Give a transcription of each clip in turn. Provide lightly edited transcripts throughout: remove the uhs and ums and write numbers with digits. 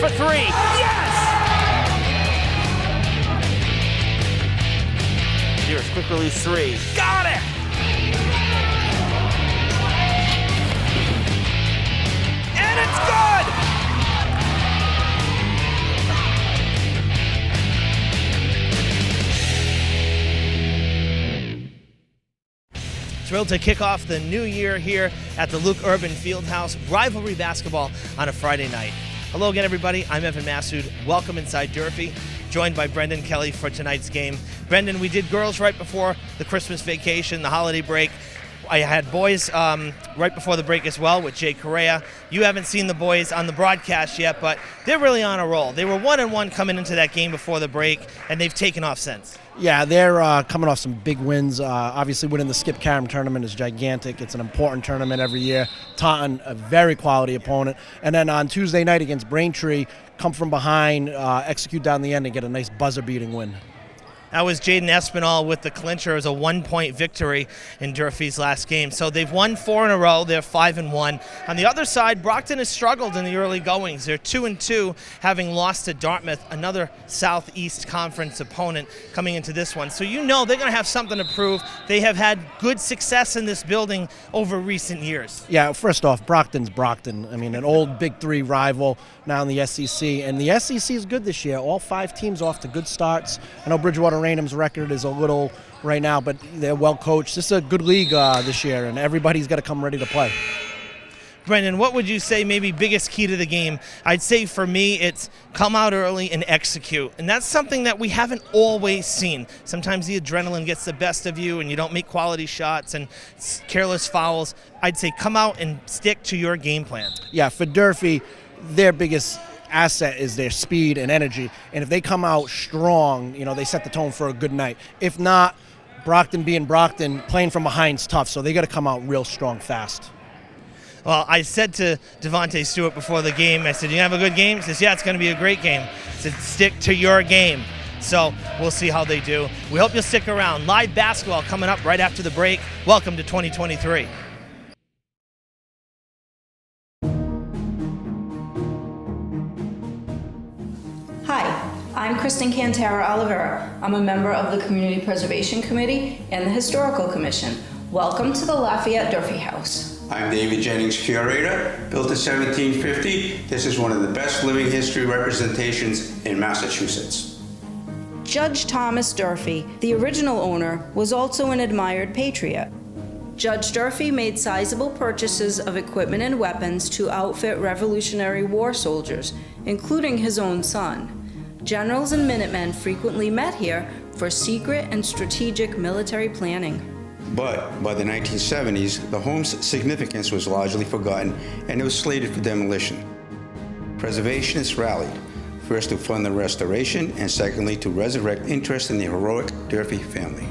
for three. Yes! Here's quick release three. Got it! And it's good! Thrilled to kick off the new year here at the Luke Urban Fieldhouse. Rivalry basketball on a Friday night. Hello again, everybody. I'm Evan Massoud. Welcome inside Durfee. Joined by Brendan Kelly for tonight's game. Brendan, we did girls right before the Christmas vacation, the holiday break. I had boys right before the break as well with Jay Correa. You haven't seen the boys on the broadcast yet, but they're really on a roll. They were 1-1 coming into that game before the break, and they've taken off since. Yeah, they're coming off some big wins. Obviously, winning the Skip Karam tournament is gigantic. It's an important tournament every year. Taunton, a very quality opponent. And then on Tuesday night against Braintree, come from behind, execute down the end, and get a nice buzzer-beating win. That was Jaden Espinal with the clincher. It was a 1-point victory in Durfee's last game. So they've won 4 in a row. They're 5-1. On the other side, Brockton has struggled in the early goings. They're 2-2, having lost to Dartmouth, another Southeast Conference opponent coming into this one. So you know they're going to have something to prove. They have had good success in this building over recent years. Yeah, first off, Brockton's Brockton. I mean, an old Big Three rival now in the SEC. And the SEC is good this year. All 5 teams off to good starts. I know Bridgewater Raynham's record is a little right now, but they're well coached. This is a good league this year, and everybody's got to come ready to play. Brendan, what would you say maybe biggest key to the game? I'd say for me it's come out early and execute. And that's something that we haven't always seen. Sometimes the adrenaline gets the best of you and you don't make quality shots and careless fouls. I'd say come out and stick to your game plan. Yeah, for Durfee, their biggest asset is their speed and energy. And if they come out strong, you know, they set the tone for a good night. If not, Brockton being Brockton, playing from behind's tough, so they got to come out real strong fast. Well, I said to Devontae Stewart before the game, I said, you have a good game? He says, yeah, it's going to be a great game. I said, stick to your game. So we'll see how they do. We hope you'll stick around. Live basketball coming up right after the break. Welcome to 2023. Hi, I'm Kristen Cantara Oliveira. I'm a member of the Community Preservation Committee and the Historical Commission. Welcome to the Lafayette Durfee House. I'm David Jennings, curator. Built in 1750, this is one of the best living history representations in Massachusetts. Judge Thomas Durfee, the original owner, was also an admired patriot. Judge Durfee made sizable purchases of equipment and weapons to outfit Revolutionary War soldiers, including his own son. Generals and Minutemen frequently met here for secret and strategic military planning. But by the 1970s, the home's significance was largely forgotten and it was slated for demolition. Preservationists rallied, first to fund the restoration and secondly to resurrect interest in the heroic Durfee family.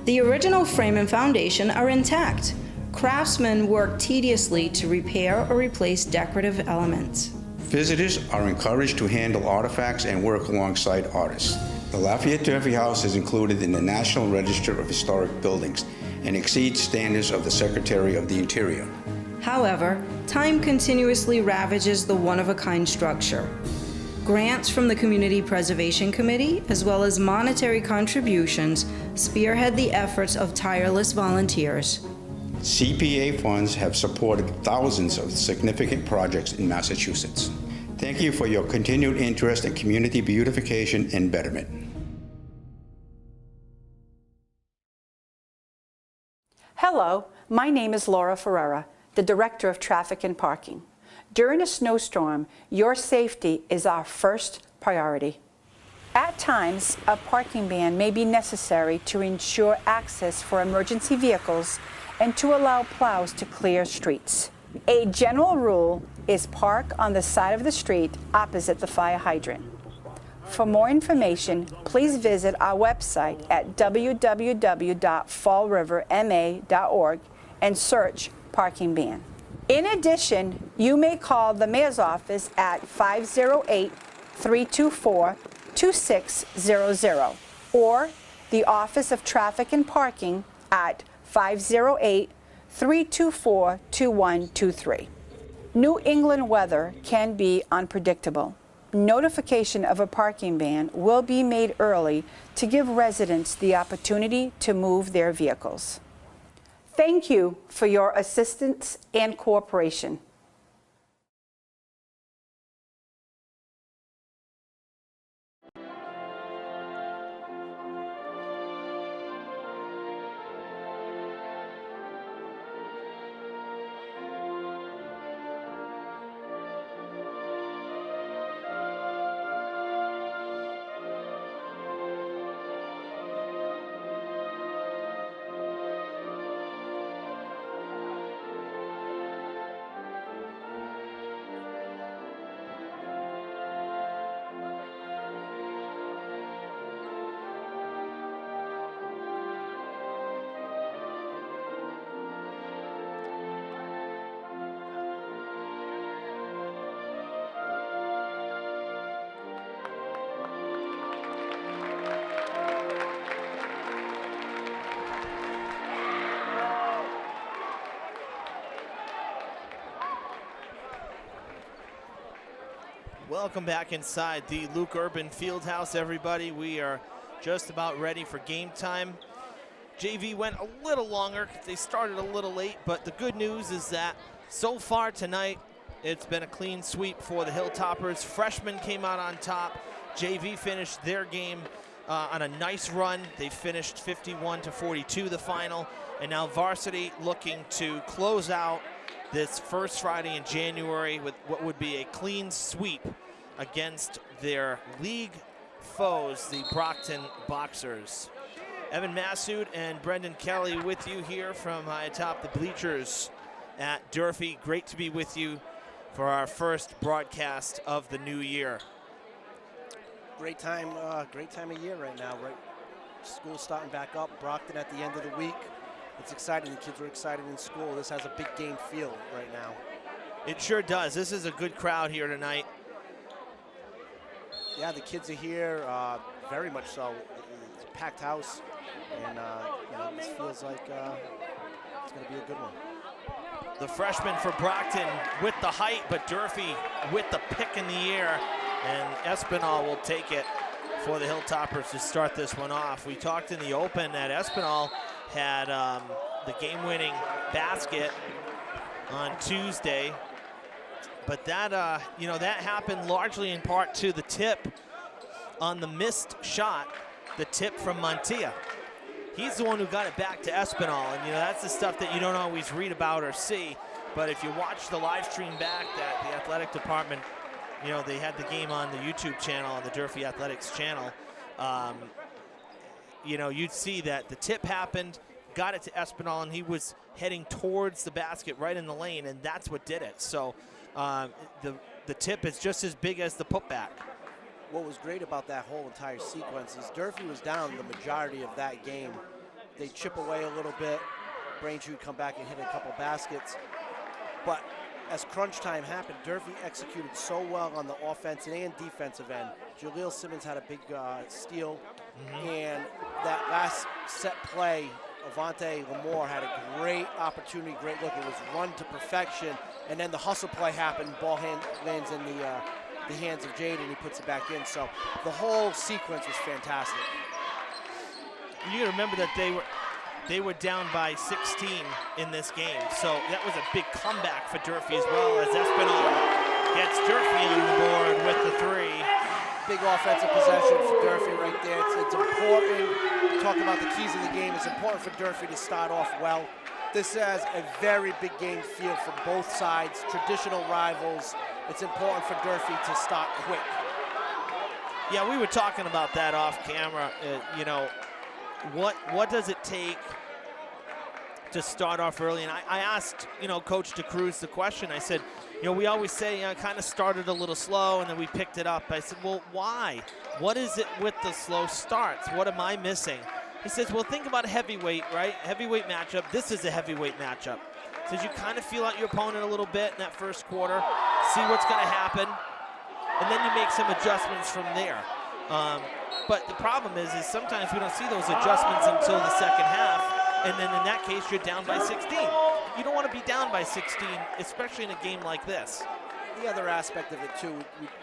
The original frame and foundation are intact. Craftsmen worked tediously to repair or replace decorative elements. Visitors are encouraged to handle artifacts and work alongside artists. The Lafayette Durfee House is included in the National Register of Historic Buildings and exceeds standards of the Secretary of the Interior. However, time continuously ravages the one-of-a-kind structure. Grants from the Community Preservation Committee, as well as monetary contributions, spearhead the efforts of tireless volunteers. CPA funds have supported thousands of significant projects in Massachusetts. Thank you for your continued interest in community beautification and betterment. Hello, my name is Laura Ferreira, the Director of Traffic and Parking. During a snowstorm, your safety is our first priority. At times, a parking ban may be necessary to ensure access for emergency vehicles and to allow plows to clear streets. A general rule is park on the side of the street opposite the fire hydrant. For more information, please visit our website at www.fallriverma.org and search parking ban. In addition, you may call the Mayor's office at 508-324-2600 or the Office of Traffic and Parking at 508-324-2123. New England weather can be unpredictable. Notification of a parking ban will be made early to give residents the opportunity to move their vehicles. Thank you for your assistance and cooperation. Welcome back inside the Luke Urban Fieldhouse, everybody. We are just about ready for game time. JV went a little longer because they started a little late, but the good news is that so far tonight, it's been a clean sweep for the Hilltoppers. Freshmen came out on top. JV finished their game on a nice run. They finished 51-42 the final, and now varsity looking to close out this first Friday in January with what would be a clean sweep against their league foes, the Brockton Boxers. Evan Massoud and Brendan Kelly with you here from high atop the bleachers at Durfee. Great to be with you for our first broadcast of the new year. Great time of year right now. Right, school's starting back up. Brockton at the end of the week. It's exciting. The kids are excited in school. This has a big game feel right now. It sure does. This is a good crowd here tonight. Yeah, the kids are here, very much so. It's a packed house, and this feels like it's going to be a good one. The freshman for Brockton with the height, but Durfee with the pick in the air, and Espinal will take it for the Hilltoppers to start this one off. We talked in the open that Espinal had the game-winning basket on Tuesday, but that that happened largely in part to the tip on the missed shot, the tip from Montilla. He's the one who got it back to Espinal, and that's the stuff that you don't always read about or see. But if you watch the live stream back, that the athletic department, they had the game on the YouTube channel, on the Durfee Athletics channel. You'd see that the tip happened, got it to Espinal, and he was heading towards the basket right in the lane, and that's what did it. So the tip is just as big as the putback. What was great about that whole entire sequence is Durfee was down the majority of that game. They chip away a little bit. Braintree would come back and hit a couple baskets. But as crunch time happened, Durfee executed so well on the offensive and defensive end. Jaleel Simmons had a big steal, and that last set play, Avante Lamore had a great opportunity, great look. It was run to perfection, and then the hustle play happened. Ball lands in the hands of Jade, and he puts it back in. So the whole sequence was fantastic. You remember that they were down by 16 in this game, so that was a big comeback for Durfee as well, as Espinal gets Durfee on the board with the three. Big offensive possession for Durfee right there. It's important. Talking about the keys of the game, it's important for Durfee to start off well. This has a very big game feel for both sides, traditional rivals. It's important for Durfee to start quick. Yeah, we were talking about that off camera. What does it take to start off early? And I asked, Coach DeCruz the question. I said, we always say kind of started a little slow and then we picked it up. I said, well, why? What is it with the slow starts? What am I missing? He says, well, think about a heavyweight, right? Heavyweight matchup. This is a heavyweight matchup. Says you kind of feel out your opponent a little bit in that first quarter, see what's going to happen, and then you make some adjustments from there. But the problem is sometimes we don't see those adjustments until the second half, and then in that case, you're down by 16. You don't want to be down by 16, especially in a game like this. the other aspect of it too,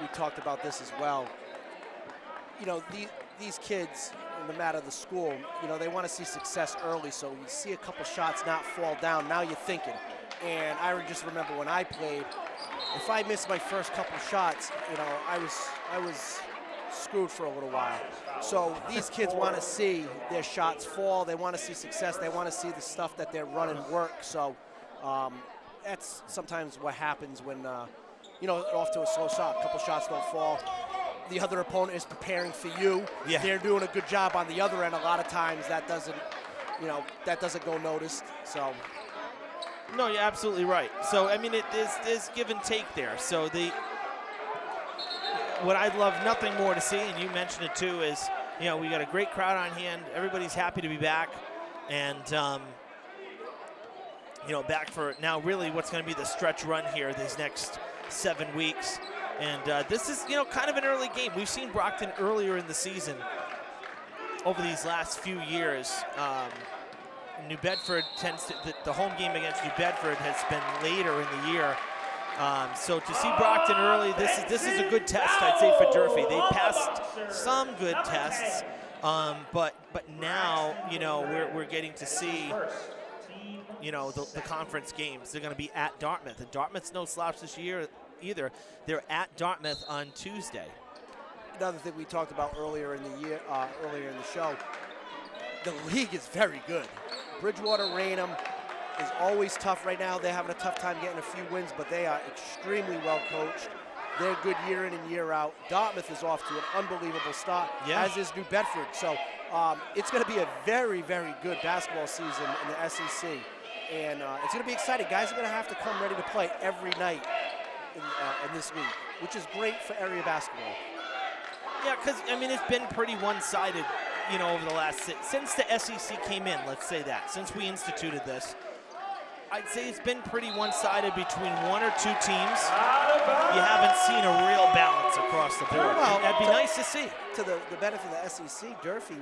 we talked about this as well. You know, these kids, no matter the school, you know, they want to see success early. So you see a couple shots not fall down, now you're thinking. And I just remember when I played, if I missed my first couple shots, you know, I was screwed for a little while. So these kids want to see their shots fall. They want to see success. They want to see the stuff that they're running work. So that's sometimes what happens when, you know, off to a slow start. A couple shots don't fall. The other opponent is preparing for you. Yeah. They're doing a good job on the other end. A lot of times that doesn't, you know, that doesn't go noticed. So. No, you're absolutely right. So, I mean, there's give and take there. So what I'd love nothing more to see, and you mentioned it too, is, you know, we got a great crowd on hand. Everybody's happy to be back. And, you know, back for now really what's going to be the stretch run here these next 7 weeks. And this is, you know, kind of an early game. We've seen Brockton earlier in the season over these last few years. New Bedford tends to, the home game against New Bedford has been later in the year. So to see Brockton early, this is a good test, I'd say, for Durfee. They passed some good tests, but now, you know, we're getting to see, you know, the conference games. They're going to be at Dartmouth, and Dartmouth's no slouch this year either. They're at Dartmouth on Tuesday. Another thing we talked about earlier in the year, earlier in the show, the league is very good. Bridgewater Raynham is always tough right now. They're having a tough time getting a few wins, but they are extremely well coached. They're good year in and year out. Dartmouth is off to an unbelievable start, as is New Bedford. So it's going to be a very, very good basketball season in the SEC. And it's going to be exciting. Guys are going to have to come ready to play every night in this league, which is great for area basketball. Yeah, because, I mean, it's been pretty one-sided, you know, over the last, since the SEC came in, let's say that, since we instituted this, I'd say it's been pretty one-sided between one or two teams. You haven't seen a real balance across the board. Well, that'd be nice to see. To the benefit of the SEC, Durfee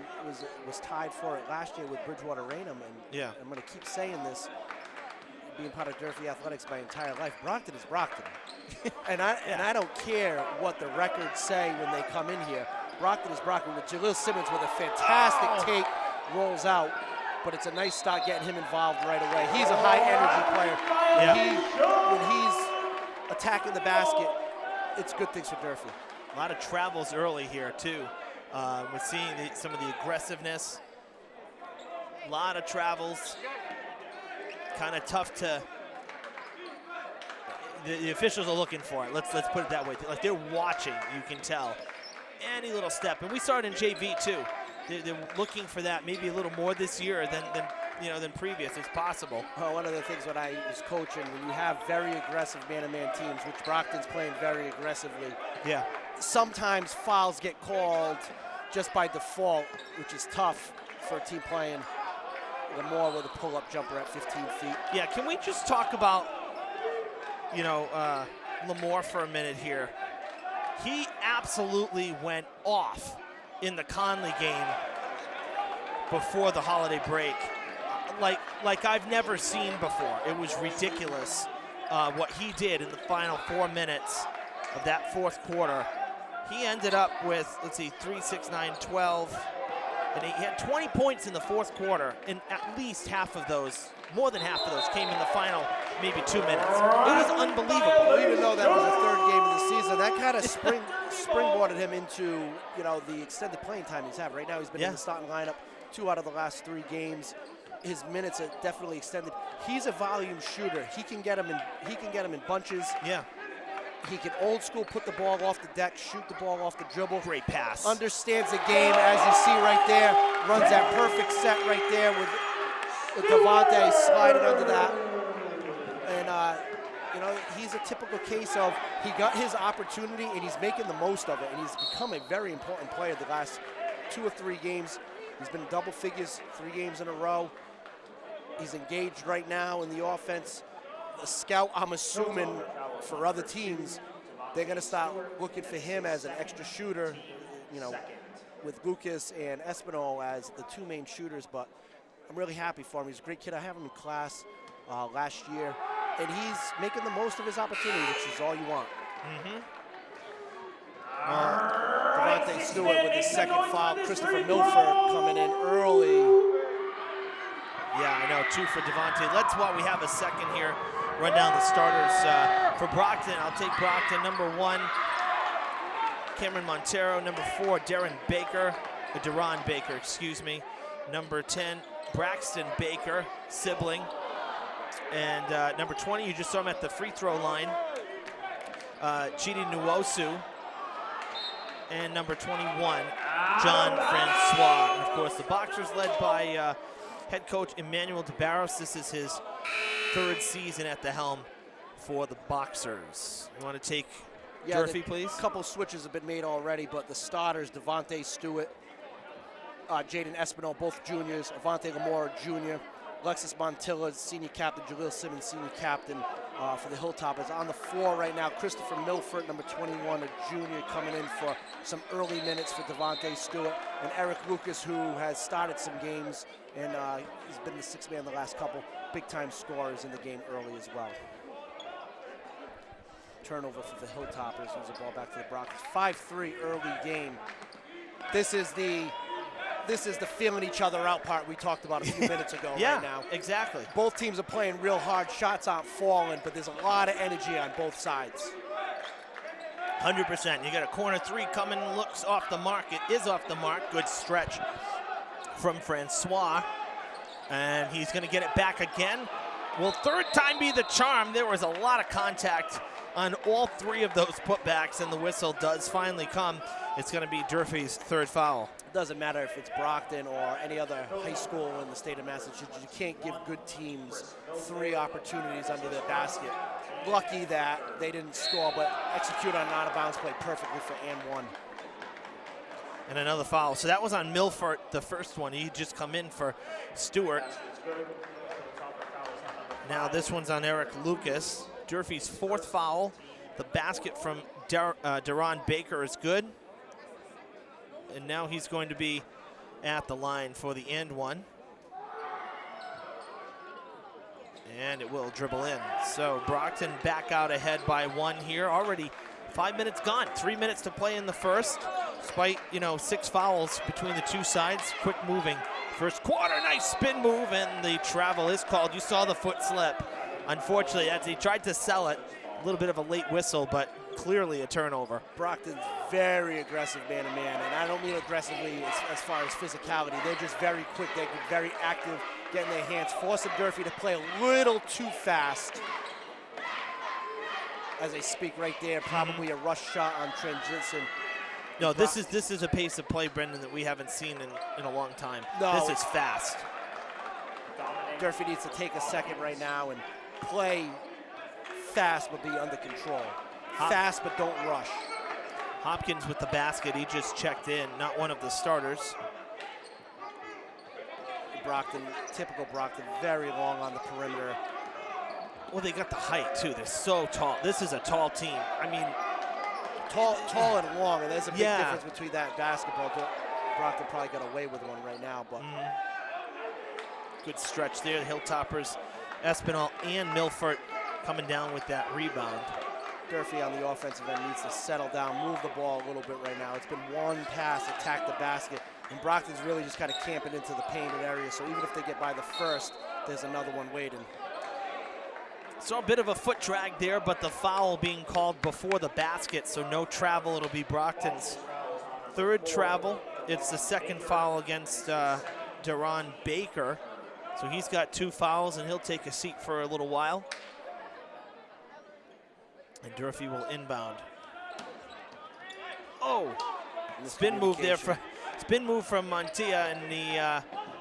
was tied for it last year with Bridgewater Raynham, and yeah. I'm going to keep saying this, being part of Durfee Athletics my entire life. Brockton is Brockton. and I don't care what the records say when they come in here. Brockton is Brockton, with Jalil Simmons with a fantastic take, rolls out, but it's a nice start getting him involved right away. He's a high-energy player. When he's attacking the basket, it's good things for Durfee. A lot of travels early here, too. We're seeing some of the aggressiveness. A lot of travels. Kind of tough to... The officials are looking for it. Let's put it that way. Like, they're watching, you can tell. Any little step, and we saw it in JV too. They're looking for that maybe a little more this year than previous. It's possible. Well, one of the things when I was coaching, when you have very aggressive man-to-man teams, which Brockton's playing very aggressively, yeah, sometimes fouls get called just by default, which is tough for a team playing Lamore with a pull-up jumper at 15 feet. Yeah, can we just talk about, you know, Lamore for a minute here? He absolutely went off in the Conley game before the holiday break, like I've never seen before. It was ridiculous what he did in the final 4 minutes of that fourth quarter. He ended up with, let's see, 3, 6, 9, 12, and he had 20 points in the fourth quarter, and at least half of those, more than half of those, came in the final maybe 2 minutes. It was unbelievable. Even though that was the third game of the season, that kind of springboarded him into, you know, the extended playing time he's had. Right now he's been in the starting lineup 2 out of the last 3 games. His minutes are definitely extended. He's a volume shooter. He can get him in bunches. Yeah. He can old school put the ball off the deck, shoot the ball off the dribble. Great pass. Understands the game, as you see right there. Runs that perfect set right there with Devontae sliding under that. And, you know, he's a typical case of he got his opportunity and he's making the most of it. And he's become a very important player the last 2 or 3 games. He's been double figures 3 games in a row. He's engaged right now in the offense. The scout, I'm assuming, for other teams, they're going to start looking for him as an extra shooter, you know, with Lucas and Espinal as the 2 main shooters. But I'm really happy for him. He's a great kid. I have him in class last year, and he's making the most of his opportunity, which is all you want. Devontae Stewart with his second foul. Christopher Milford coming in early. Yeah, I know, 2 for Devontae. Let's, while we have a second here, run down the starters for Brockton. I'll take Brockton. Number 1, Cameron Montero. Number 4, Deron Baker, excuse me. Number 10, Braxton Baker, sibling. And number 20, you just saw him at the free throw line, Chidi Nwosu. And number 21, John Francois. And of course, the Boxers led by head coach Emmanuel DeBarros. This is his 3rd season at the helm for the Boxers. You want to take Durfee, please? A couple switches have been made already, but the starters, Devontae Stewart, Jaden Espinal, both juniors, Avante Lamora Jr., Alexis Montilla, senior captain, Jaleel Simmons, senior captain for the Hilltoppers. On the floor right now, Christopher Milford, number 21, a junior, coming in for some early minutes for Devontae Stewart, and Eric Lucas, who has started some games, and he's been the 6th man the last couple. Big-time scorers in the game early as well. Turnover for the Hilltoppers, moves the ball back to the Brockton. 5-3 early game. This is the feeling each other out part we talked about a few minutes ago. Yeah, right now. Exactly. Both teams are playing real hard. Shots aren't falling, but there's a lot of energy on both sides. 100%. You got a corner 3 coming, looks off the mark. It is off the mark. Good stretch from Francois. And he's going to get it back again. Will 3rd time be the charm? There was a lot of contact on all 3 of those putbacks, and the whistle does finally come. It's going to be Durfee's 3rd foul. It doesn't matter if it's Brockton or any other high school in the state of Massachusetts. You can't give good teams 3 opportunities under their basket. Lucky that they didn't score, but execute on an out-of-bounds play perfectly for and 1. And another foul. So that was on Milford, the first one. He just come in for Stewart. Now this one's on Eric Lucas. Durfee's 4th foul. The basket from Deron Baker is good. And now he's going to be at the line for the and 1. And it will dribble in. So Brockton back out ahead by 1 here. Already 5 minutes gone. 3 minutes to play in the first. Despite, 6 fouls between the 2 sides. Quick moving. First quarter, nice spin move, and the travel is called. You saw the foot slip. Unfortunately, as he tried to sell it, a little bit of a late whistle, but clearly a turnover. Brockton's very aggressive man-to-man, and I don't mean aggressively as far as physicality. They're just very quick. They're very active, getting their hands, forcing Durfee to play a little too fast. As I speak right there, probably a rush shot on transition. No, this is a pace of play, Brendan, that we haven't seen in a long time. No. This is fast. Durfee needs to take a second right now and play fast but be under control. Fast but don't rush. Hopkins with the basket. He just checked in, not one of the starters. Brockton, typical Brockton, very long on the perimeter. Well, they got the height, too. They're so tall. This is a tall team. I mean, tall and long, and there's a big difference between that and basketball. Brockton probably got away with one right now, but good stretch there. The Hilltoppers, Espinal and Milford coming down with that rebound. Durfee on the offensive end needs to settle down, move the ball a little bit right now. It's been one pass, attack the basket, and Brockton's really just kind of camping into the painted area. So even if they get by the first, there's another one waiting. Saw a bit of a foot drag there, but the foul being called before the basket, so no travel. It'll be Brockton's 3rd travel. It's the 2nd foul against Deron Baker. So he's got 2 fouls, and he'll take a seat for a little while. And Durfee will inbound. Oh, spin move there. Spin move from Montilla, and he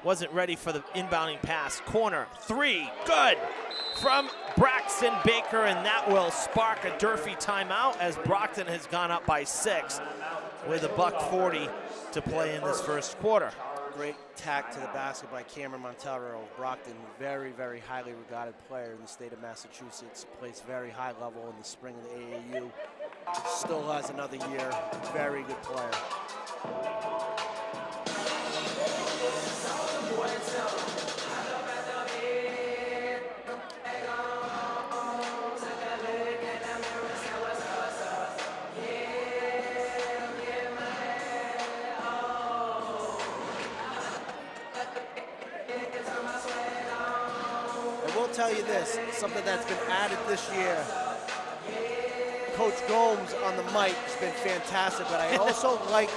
wasn't ready for the inbounding pass. Corner 3, good from Braxton Baker, and that will spark a Durfee timeout as Brockton has gone up by 6 with $1:40 to play in this first quarter. Great tack to the basket by Cameron Montero. Brockton, very, very highly regarded player in the state of Massachusetts. Plays very high level in the spring of the AAU. Still has another year. Very good player. will tell you this, something that's been added this year. Coach Gomes on the mic has been fantastic, but I also like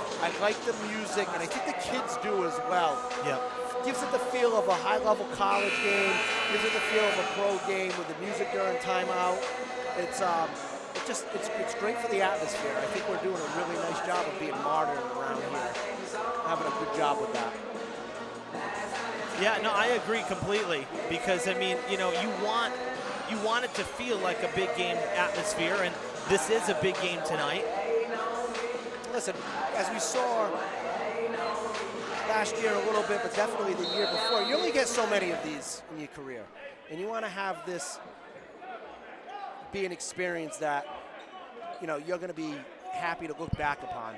the music, and I think the kids do as well. Yeah. Gives it the feel of a high-level college game, gives it the feel of a pro game with the music during timeout. It's great for the atmosphere. I think we're doing a really nice job of being modern around here, having a good job with that. Yeah, no, I agree completely because, I mean, you know, you want it to feel like a big game atmosphere, and this is a big game tonight. Listen, as we saw last year a little bit, but definitely the year before, you only get so many of these in your career. And you want to have this be an experience that, you know, you're going to be happy to look back upon.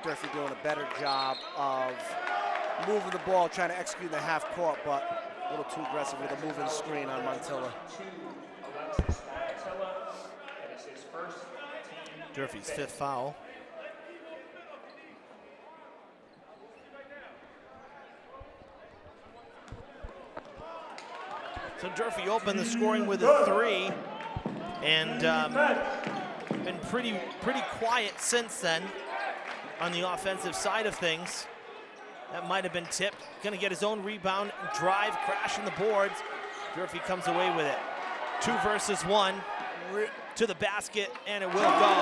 Durfee doing a better job of moving the ball, trying to execute in the half court, but a little too aggressive with a moving screen on Montilla. Durfee's 5th foul. So Durfee opened the scoring with a 3, and been pretty quiet since then on the offensive side of things. That might have been tipped. Going to get his own rebound, drive, crashing the boards. Durfee comes away with it. 2 versus 1 to the basket, and it will go.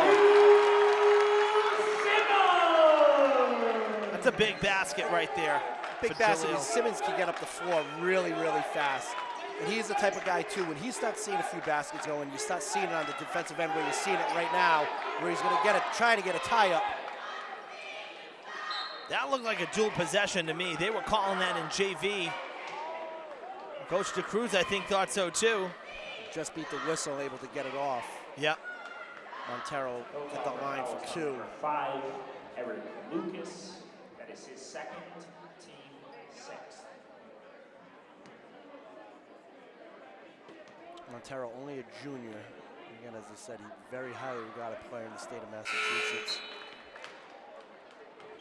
That's a big basket right there. Big basket. Simmons can get up the floor really, really fast. And he's the type of guy, too, when he starts seeing a few baskets going, you start seeing it on the defensive end where you're seeing it right now, where he's going to try to get a tie-up. That looked like a dual possession to me. They were calling that in JV. Coach DeCruz, I think, thought so, too. Just beat the whistle, able to get it off. Yep. Montero at the line for 2. 5, Eric Lucas. That is his 2nd, team 6th. Montero, only a junior. Again, as I said, he's very highly regarded player in the state of Massachusetts.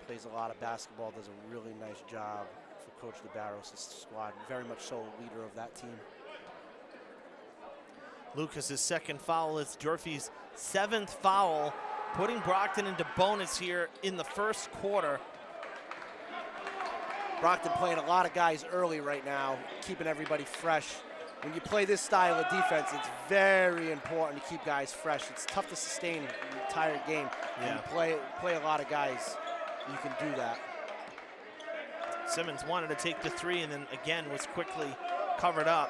Plays a lot of basketball, does a really nice job for Coach DeBarros' squad. Very much so a leader of that team. Lucas's 2nd foul is Durfee's 7th foul, putting Brockton into bonus here in the first quarter. Brockton playing a lot of guys early right now, keeping everybody fresh. When you play this style of defense, it's very important to keep guys fresh. It's tough to sustain the entire game. When you play a lot of guys, you can do that. Simmons wanted to take the 3 and then again was quickly covered up.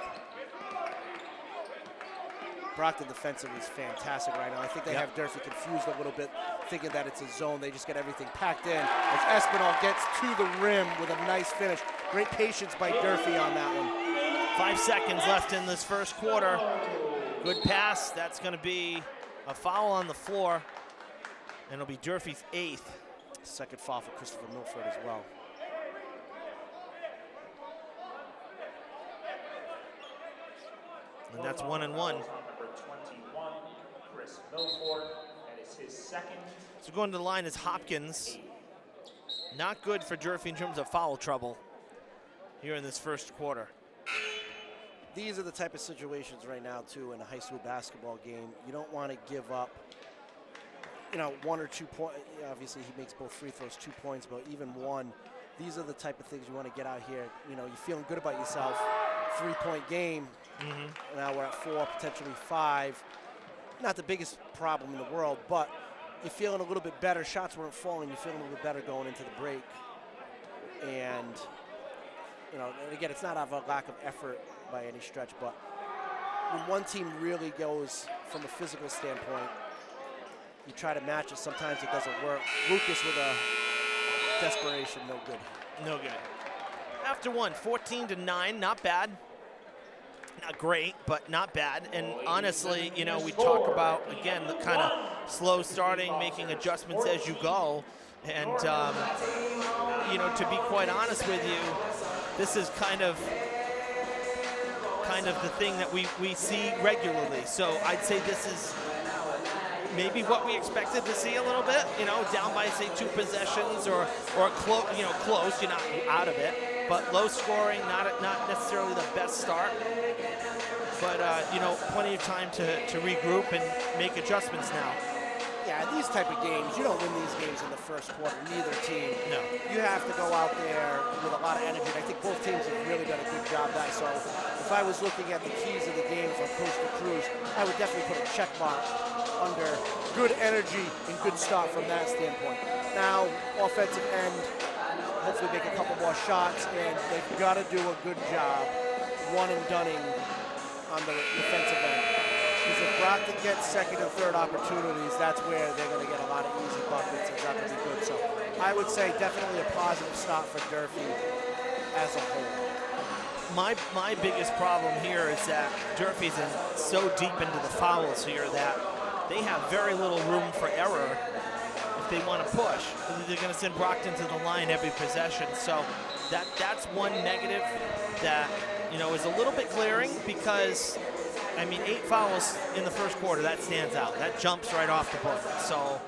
Brockton defensive is fantastic right now. I think they have Durfee confused a little bit, thinking that it's a zone. They just get everything packed in. As Espinal gets to the rim with a nice finish. Great patience by Durfee on that one. 5 seconds left in this first quarter. Good pass. That's going to be a foul on the floor. And it'll be Durfee's 8th. 2nd foul for Christopher Milford as well. And that's 1 and 1. Number 21, Chris Milford. That is his 2nd. So going to the line is Hopkins. Not good for Durfee in terms of foul trouble here in this first quarter. These are the type of situations right now, too, in a high school basketball game. You don't want to give up, 1 or 2 points. Obviously, he makes both free throws, 2 points, but even 1. These are the type of things you want to get out here. You're feeling good about yourself. 3-point game. Now we're at 4, potentially 5. Not the biggest problem in the world, but you're feeling a little bit better. Shots weren't falling. You're feeling a little bit better going into the break. And, and again, it's not out of a lack of effort by any stretch, but when one team really goes from a physical standpoint, you try to match it. Sometimes it doesn't work. Lucas with a desperation, no good. No good. After 1, 14-9, not bad. Not great, but not bad. And honestly, we talk about, again, the kind of slow starting, making adjustments as you go. And, to be quite honest with you, this is kind of the thing that we see regularly. So I'd say this is maybe what we expected to see a little bit, down by, say, 2 possessions or close, you're not out of it, but low scoring, not necessarily the best start, but, plenty of time to regroup and make adjustments now. Yeah, these type of games, you don't win these games in the first quarter, neither team. No. You have to go out there with a lot of energy, and I think both teams have really done a good job of that. So if I was looking at the keys of the game from Coach Cruz, I would definitely put a check mark under good energy and good start from that standpoint. Now, offensive end, hopefully make a couple more shots, and they've got to do a good job one and doneing on the defensive end. Because if Brockton gets second and third opportunities, that's where they're going to get a lot of easy buckets. It's not going to be good. So I would say definitely a positive start for Durfee as a whole. My biggest problem here is that Durfee's so deep into the fouls here that they have very little room for error if they want to push. They're going to send Brockton to the line every possession. So that's one negative that is a little bit glaring because, 8 fouls in the first quarter, that stands out. That jumps right off the book. So,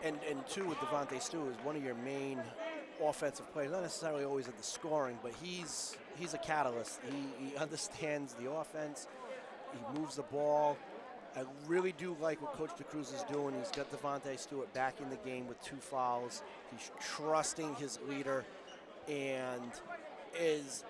and two, with Devontae Stewart, is one of your main offensive players, not necessarily always at the scoring, but he's a catalyst. He understands the offense. He moves the ball. I really do like what Coach DeCruz is doing. He's got Devontae Stewart back in the game with 2 fouls. He's trusting his leader and is...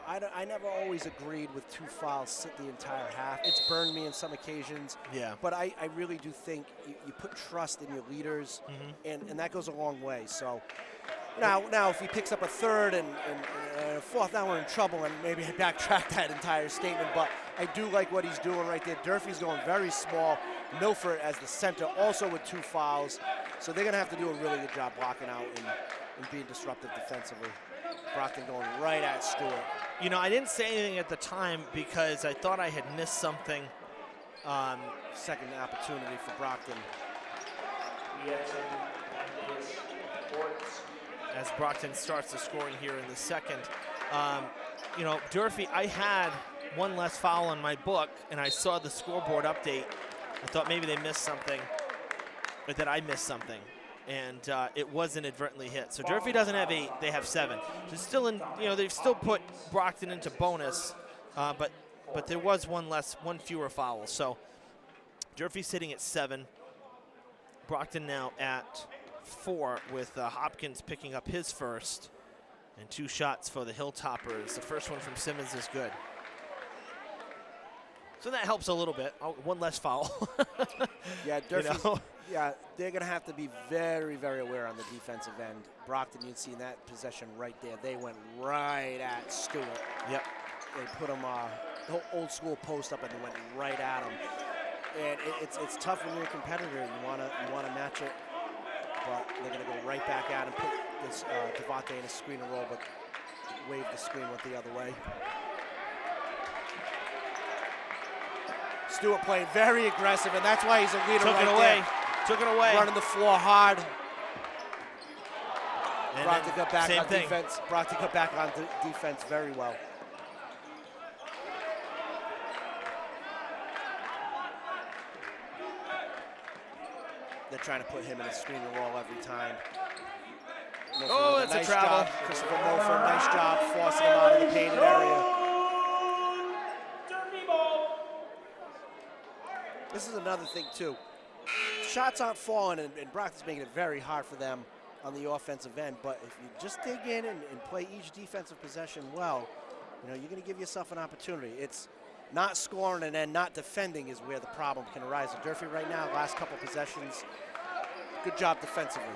I never always agreed with 2 fouls sit the entire half. It's burned me on some occasions. Yeah. But I really do think you put trust in your leaders, and that goes a long way. So now if he picks up a third and fourth, now we're in trouble, and maybe I backtrack that entire statement. But I do like what he's doing right there. Durfee's going very small. Milford as the center, also with 2 fouls. So they're going to have to do a really good job blocking out and being disruptive defensively. Brockton going right at Stewart. I didn't say anything at the time because I thought I had missed something. Second opportunity for Brockton. As Brockton starts the scoring here in the second. Durfee, I had 1 less foul on my book, and I saw the scoreboard update. I thought maybe they missed something, or that I missed something. And it was inadvertently hit. So Durfee doesn't have 8; they have 7. So still they've still put Brockton into bonus, but there was 1 fewer foul. So Durfee sitting at 7. Brockton now at 4 with Hopkins picking up his first, and 2 shots for the Hilltoppers. The first one from Simmons is good. So that helps a little bit. 1 less foul. Yeah, Durfee. Yeah, they're going to have to be very, very aware on the defensive end. Brockton, you'd see in that possession right there. They went right at Stewart. Yep. They put him old school post up and they went right at him. And it's tough when you're a competitor. You want to match it, but they're going to go right back at him. Put this Devontae in a screen and roll, but wave the screen went the other way. Stewart playing very aggressive, and that's why he's a leader. Took it away. Running the floor hard. And Brockton got back on thing. defense. Brockton got back on defense very well. They're trying to put him in a screen and roll every time. Oh, it's a travel. Job. Christopher Milford, nice job forcing him out of the painted area. This is another thing, too. Shots aren't falling, and Brockton's making it very hard for them on the offensive end. But if you just dig in and play each defensive possession well, you're going to give yourself an opportunity. It's not scoring and then not defending is where the problem can arise. At Durfee right now, last couple possessions, good job defensively.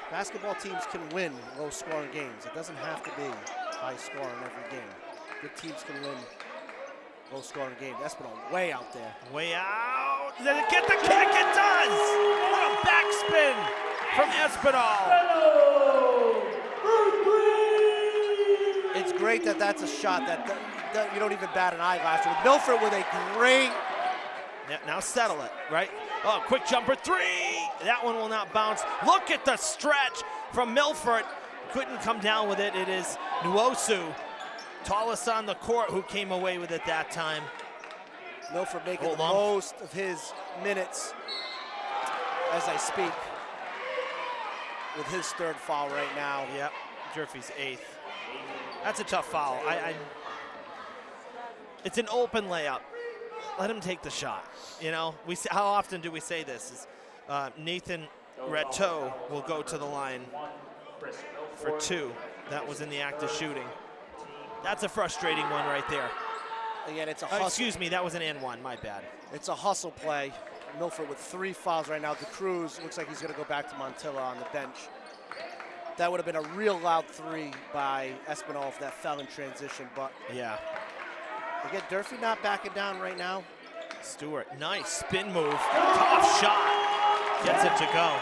Basketball teams can win low-scoring games. It doesn't have to be high-scoring every game. Good teams can win low-scoring games. Espinal way out there. Way out. Did it get the kick? It does. What a backspin from Espinal. It's great that that's a shot that you don't even bat an eyelash with. Milford with a great... Yeah, now settle it, right? Oh, quick jumper 3. That one will not bounce. Look at the stretch from Milford. Couldn't come down with it. It is Nwosu, tallest on the court, who came away with it that time. Milford making Hold the on. most of his minutes as I speak with his third foul right now. Yep, Durfee's 8th. That's a tough foul. It's an open layup. Let him take the shot. You know, how often do we say this? Nathan Rateau will go to the line for 2. That was in the act of shooting. That's a frustrating one right there. Again, it's a hustle. Excuse me, that was an and 1. My bad. It's a hustle play. Milford with 3 fouls right now. DeCruz looks like he's going to go back to Montilla on the bench. That would have been a real loud 3 by Espinal if that fell in transition. But yeah. again, Durfee not backing down right now. Stewart, nice spin move. Tough shot. Gets it to go.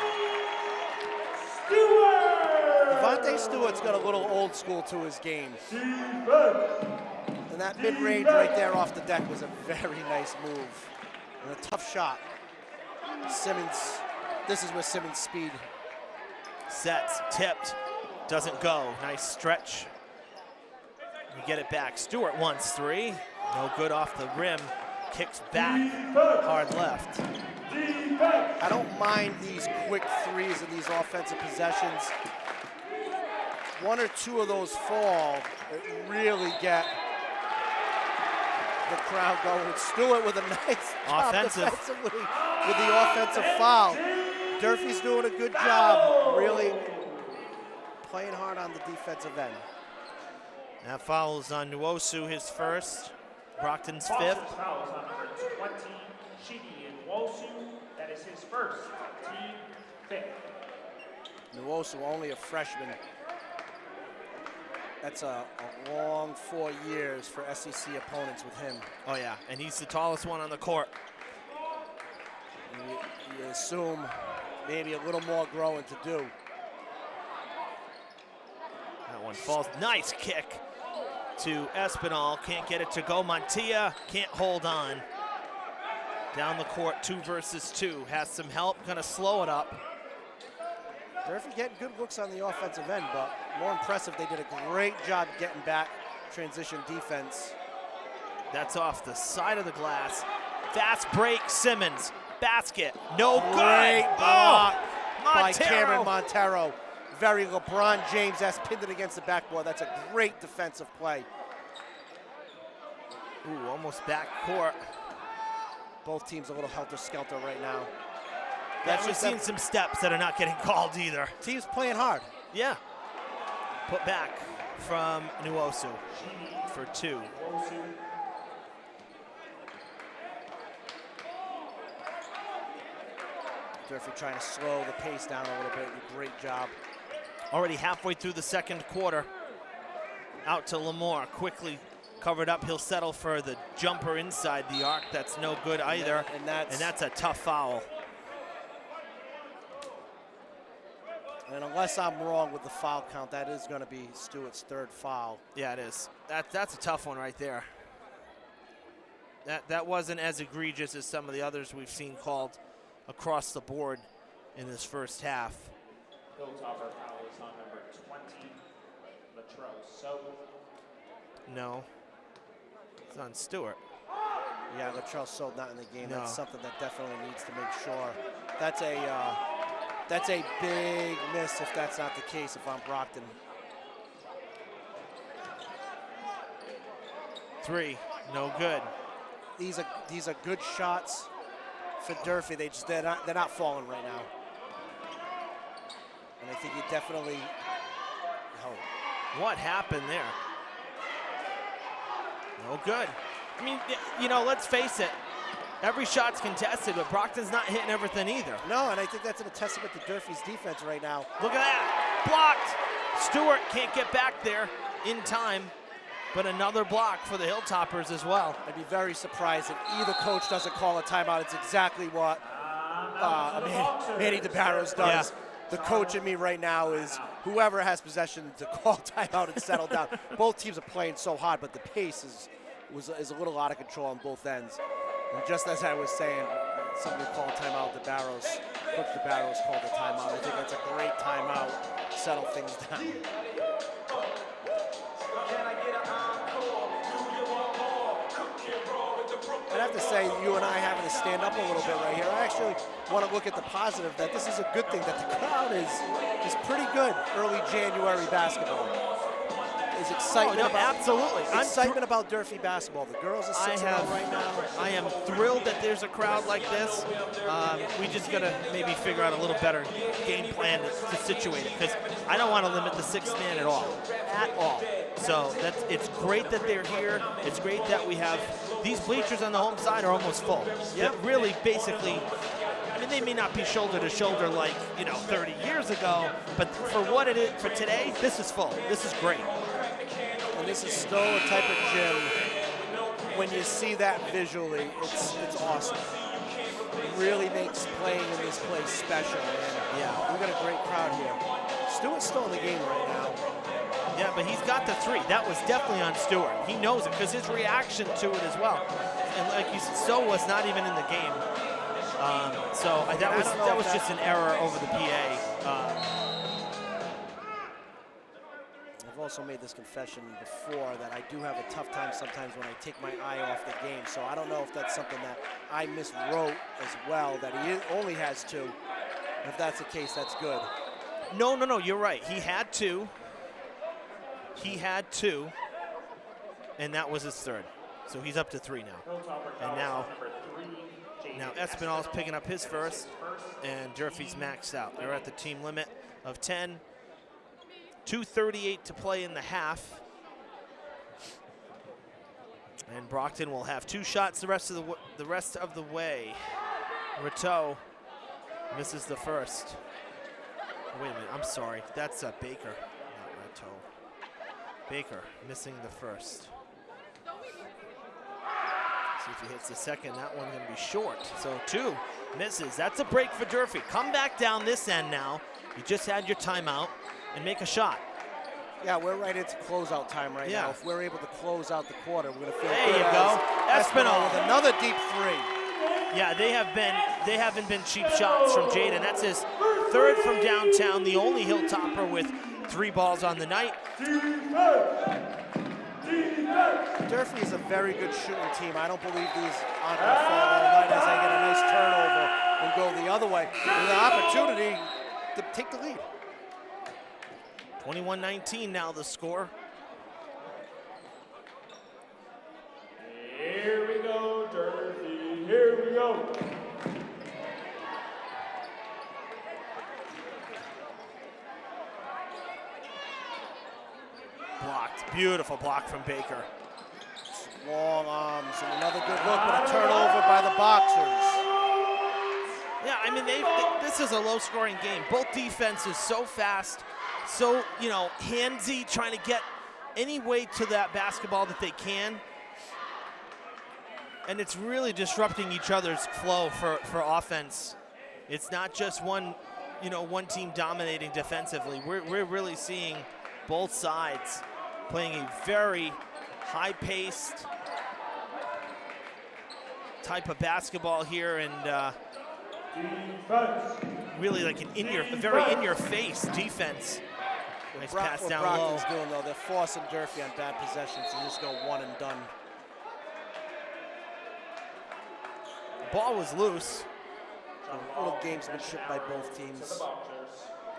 Devontae Stewart's got a little old school to his game. And that mid-range right there off the deck was a very nice move. And a tough shot. Simmons, this is where Simmons' speed. Sets, tipped, doesn't go. Nice stretch. You get it back. Stewart wants 3. No good off the rim. Kicks back, hard left. I don't mind these quick 3s in these offensive possessions. 1 or 2 of those fall that really get the crowd going. Stewart with a nice job defensively with the offensive foul. Durfee's doing a good job, really playing hard on the defensive end. That foul is on Nwosu, his first. Brockton's 5th. Foul is on number 20, Chidi Nwosu. That is his first, team 5th. Nwosu, only a freshman. That's a long 4 years for SEC opponents with him. Oh yeah, and he's the tallest one on the court. You assume maybe a little more growing to do. That one falls. Nice kick to Espinal. Can't get it to go. Montilla can't hold on. Down the court, 2 versus 2. Has some help, gonna slow it up. Durfee getting good looks on the offensive end, but more impressive, they did a great job getting back transition defense. That's off the side of the glass. Fast break, Simmons. Basket, no good. Great block by Montero. Cameron Montero. Very LeBron James-esque, pinned it against the backboard. That's a great defensive play. Ooh, almost back court. Both teams a little helter-skelter right now. Yeah, we've seen some steps that are not getting called either. Teams playing hard. Yeah. Put back from Nwosu for 2. Durfee trying to slow the pace down a little bit. Great job. Already halfway through the second quarter. Out to Lamore, quickly covered up. He'll settle for the jumper inside the arc. That's no good either. And that's a tough foul. And unless I'm wrong with the foul count, that is going to be Stewart's 3rd foul. Yeah, it is. That's a tough one right there. That wasn't as egregious as some of the others we've seen called across the board in this first half. Hilltopper foul is on number 20, Latrell. So No. It's on Stewart. Yeah, Latrell Sold not in the game. No. That's something that definitely needs to make sure. That's a big miss if that's not the case if I'm Brockton. 3, no good. These are good shots for Durfee. They're not falling right now. And I think you definitely. What happened there? No good. I mean, you know, let's face it. Every shot's contested, but Brockton's not hitting everything either. No, and I think that's a testament to Durfee's defense right now. Look at that. Blocked. Stewart can't get back there in time, but another block for the Hilltoppers as well. I'd be very surprised if either coach doesn't call a timeout. It's exactly what Manny DeBarros does. Yeah. The coach in me right now is whoever has possession to call timeout and settle down. Both teams are playing so hard, but the pace is a little out of control on both ends. And just as I was saying, somebody called timeout, DeBarros. Coach DeBarros called a timeout. I think that's a great timeout. Settle things down. And have to say, you and I having to stand up a little bit right here. I actually want to look at the positive, that this is a good thing, that the crowd is pretty good early January basketball. There's excitement absolutely. Excitement about Durfee basketball. The girls are 6-0 right now. I am thrilled that there's a crowd like this. We just got to maybe figure out a little better game plan to situate it, because I don't want to limit the sixth man at all. So it's great that they're here. It's great that we have these bleachers on the home side are almost full. Yep. Really, basically, I mean, they may not be shoulder to shoulder like 30 years ago, but for what it is for today, this is full. This is great. And this is still a type of gym, when you see that visually, it's awesome. It really makes playing in this place special. And yeah, we've got a great crowd here. Stewart's still in the game right now. Yeah, but he's got the three. That was definitely on Stewart. He knows it because his reaction to it as well. And like you said, So was not even in the game. That was just an error over the PA. I've also made this confession before that I do have a tough time sometimes when I take my eye off the game. So I don't know if that's something that I miswrote as well, that he only has two. If that's the case, that's good. No, you're right. He had two. And that was his third. So he's up to three now. And now Espinal's picking up his first, and Durfee's maxed out. They're at the team limit of 10. 2:38 to play in the half. And Brockton will have two shots the rest of the way. Rateau misses the first. Wait a minute, I'm sorry. That's Baker, not Rateau. Baker missing the first. See if he hits the second. That one's going to be short. So two misses. That's a break for Durfee. Come back down this end now. You just had your timeout and make a shot. Yeah, we're right into closeout time right now. If we're able to close out the quarter, we're going to feel there good. You go. Espinal with another deep three. Yeah, they haven't been cheap shots from Jaden. That's his third from downtown, the only Hilltopper with 3 balls on the night. Durfee is a very good shooting team. I don't believe these aren't going to fall all night as I get a nice turnover and go the other way. With an opportunity to take the lead. 21-19 now the score. Here we go, Durfee. Here we go. Blocked. Beautiful block from Baker. Long arms and another good look, but a turnover by the Boxers. Yeah, I mean, this is a low-scoring game. Both defenses so fast, so, handsy, trying to get any way to that basketball that they can. And it's really disrupting each other's flow for offense. It's not just one team dominating defensively. We're really seeing both sides playing a very high-paced type of basketball here, and really like a very in-your-face defense. Nice pass down low. What Brockton's doing, though, they're forcing Durfee on bad possessions and just go one and done. The ball was loose. A little gamesmanship by both teams.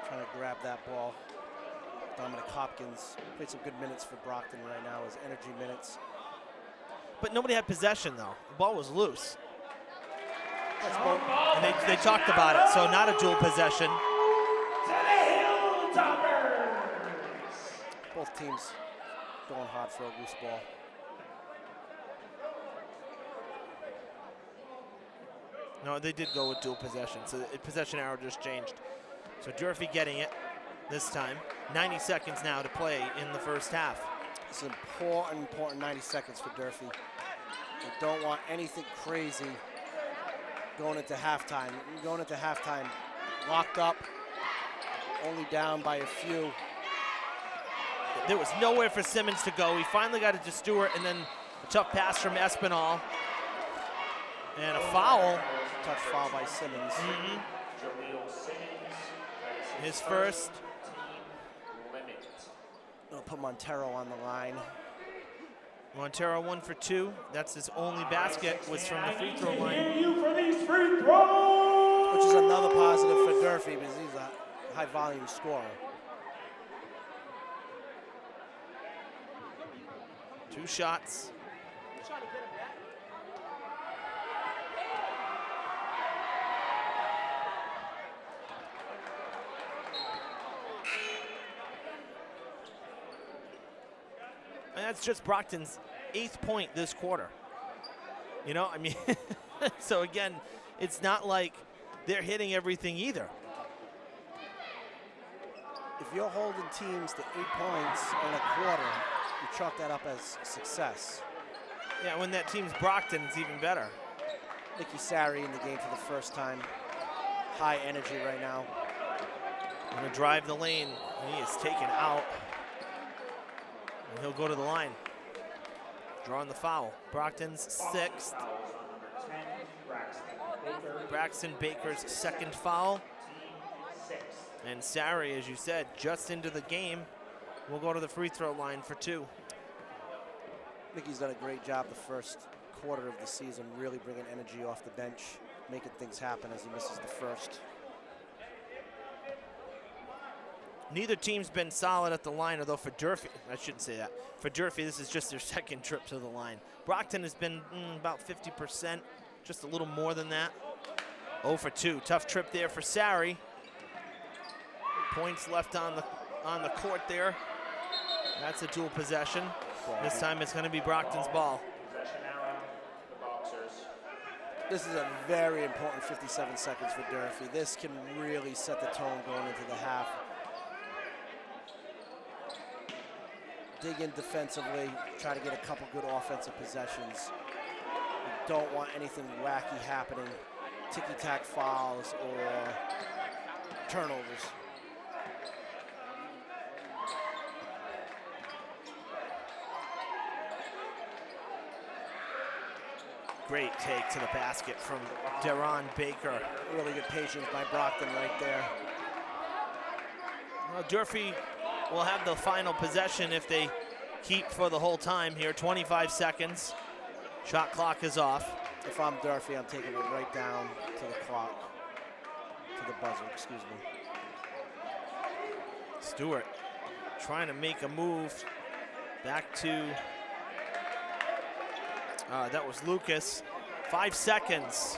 Trying to grab that ball. Dominic Hopkins played some good minutes for Brockton right now, his energy minutes. But nobody had possession, though. The ball was loose. That's both. And they talked about it, so not a dual possession. Both teams going hard for a loose ball. No, they did go with dual possession, so the possession arrow just changed. So Durfee getting it this time. 90 seconds now to play in the first half. It's an important 90 seconds for Durfee. They don't want anything crazy going into halftime. Going into halftime, locked up, only down by a few. There was nowhere for Simmons to go. He finally got it to Stewart, and then a tough pass from Espinal. And a foul. Touch foul by Simmons. His first. I'll put Montero on the line. Montero 1 for 2. That's his only basket, was from the free throw line. For these free throws. Which is another positive for Durfee because he's a high volume scorer. 2 shots. And that's just Brockton's 8th point this quarter. You know, I mean, so again, it's not like they're hitting everything either. If you're holding teams to 8 points in a quarter, you chalk that up as success. Yeah, when that team's Brockton, it's even better. Nicky Sari in the game for the first time. High energy right now. Gonna drive the lane. He is taken out. And he'll go to the line. Drawing the foul. Brockton's 6th. Braxton Baker's 2nd foul. And Sari, as you said, just into the game, will go to the free throw line for 2. Nicky's done a great job the first quarter of the season, really bringing energy off the bench, making things happen as he misses the first. Neither team's been solid at the line, although for Durfee, I shouldn't say that. For Durfee, this is just their 2nd trip to the line. Brockton has been about 50%, just a little more than that. 0 for 2. Tough trip there for Sari. Points left on the court there. That's a dual possession. This time it's going to be Brockton's ball. This is a very important 57 seconds for Durfee. This can really set the tone going into the half. Dig in defensively, try to get a couple good offensive possessions. You don't want anything wacky happening, ticky-tack fouls or turnovers. Great take to the basket from Deron Baker. Really good patience by Brockton right there. Well, Durfee will have the final possession if they keep for the whole time here. 25 seconds. Shot clock is off. If I'm Durfee, I'm taking it right down to the clock, to the buzzer, excuse me. Stewart trying to make a move back to, that was Lucas. 5 seconds.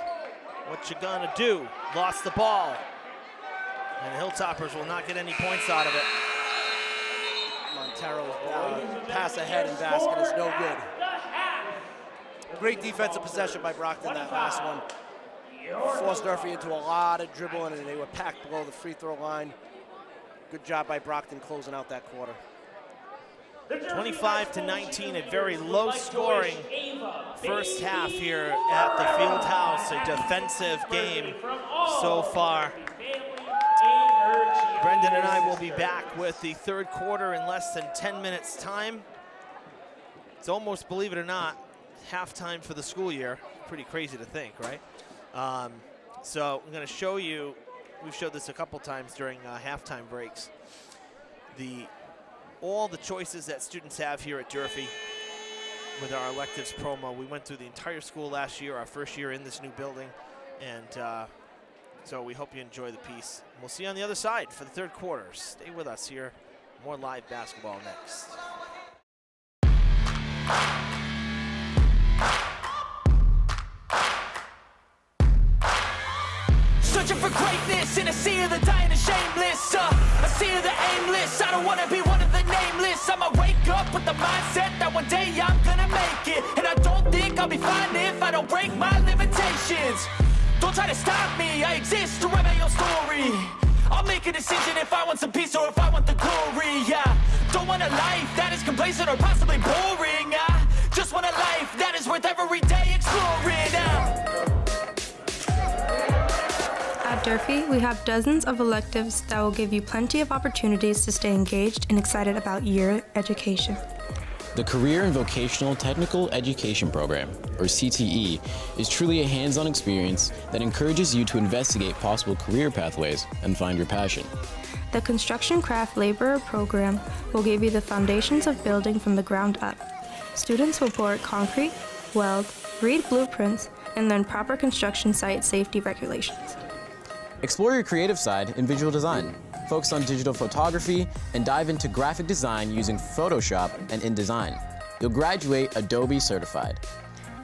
What you gonna do? Lost the ball. And the Hilltoppers will not get any points out of it. Montero's pass ahead and basket is no good. Great defensive possession by Brockton, that last one. Forced Durfee into a lot of dribbling, and they were packed below the free throw line. Good job by Brockton closing out that quarter. 25-19, a very low-scoring first half here at the field house. A defensive game so far. Brendan and I will be back with the 3rd quarter in less than 10 minutes time. It's almost, believe it or not, halftime for the school year. Pretty crazy to think, right? So I'm going to show you, we've showed this a couple times during halftime breaks, all the choices that students have here at Durfee with our electives promo. We went through the entire school last year, our first year in this new building, and so we hope you enjoy the piece. We'll see you on the other side for the 3rd quarter. Stay with us here. More live basketball next. Searching for greatness in a sea of the dying and shameless, a sea of the aimless. I don't wanna be one of the nameless. I'ma wake up with the mindset that one day I'm gonna make it, and I don't think I'll be fine if I don't break my limitations. Don't try to stop me, I exist to write my own story. I'll make a decision if I want some peace or if I want the glory, yeah. Don't want a life that is complacent or possibly boring, I just want a life that is worth every day exploring, At Durfee, we have dozens of electives that will give you plenty of opportunities to stay engaged and excited about your education. The Career and Vocational Technical Education Program, or CTE, is truly a hands-on experience that encourages you to investigate possible career pathways and find your passion. The Construction Craft Laborer program will give you the foundations of building from the ground up. Students will pour concrete, weld, read blueprints, and learn proper construction site safety regulations. Explore your creative side in visual design. Focus on digital photography and dive into graphic design using Photoshop and InDesign. You'll graduate Adobe certified.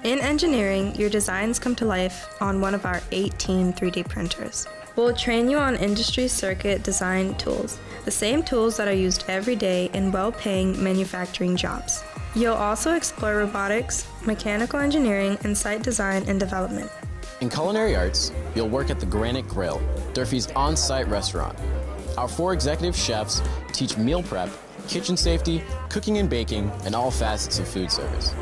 In engineering, your designs come to life on one of our 18 3D printers. We'll train you on industry circuit design tools, the same tools that are used every day in well-paying manufacturing jobs. You'll also explore robotics, mechanical engineering, and site design and development. In culinary arts, you'll work at the Granite Grill, Durfee's on-site restaurant. Our 4 executive chefs teach meal prep, kitchen safety, cooking and baking, and all facets of food service.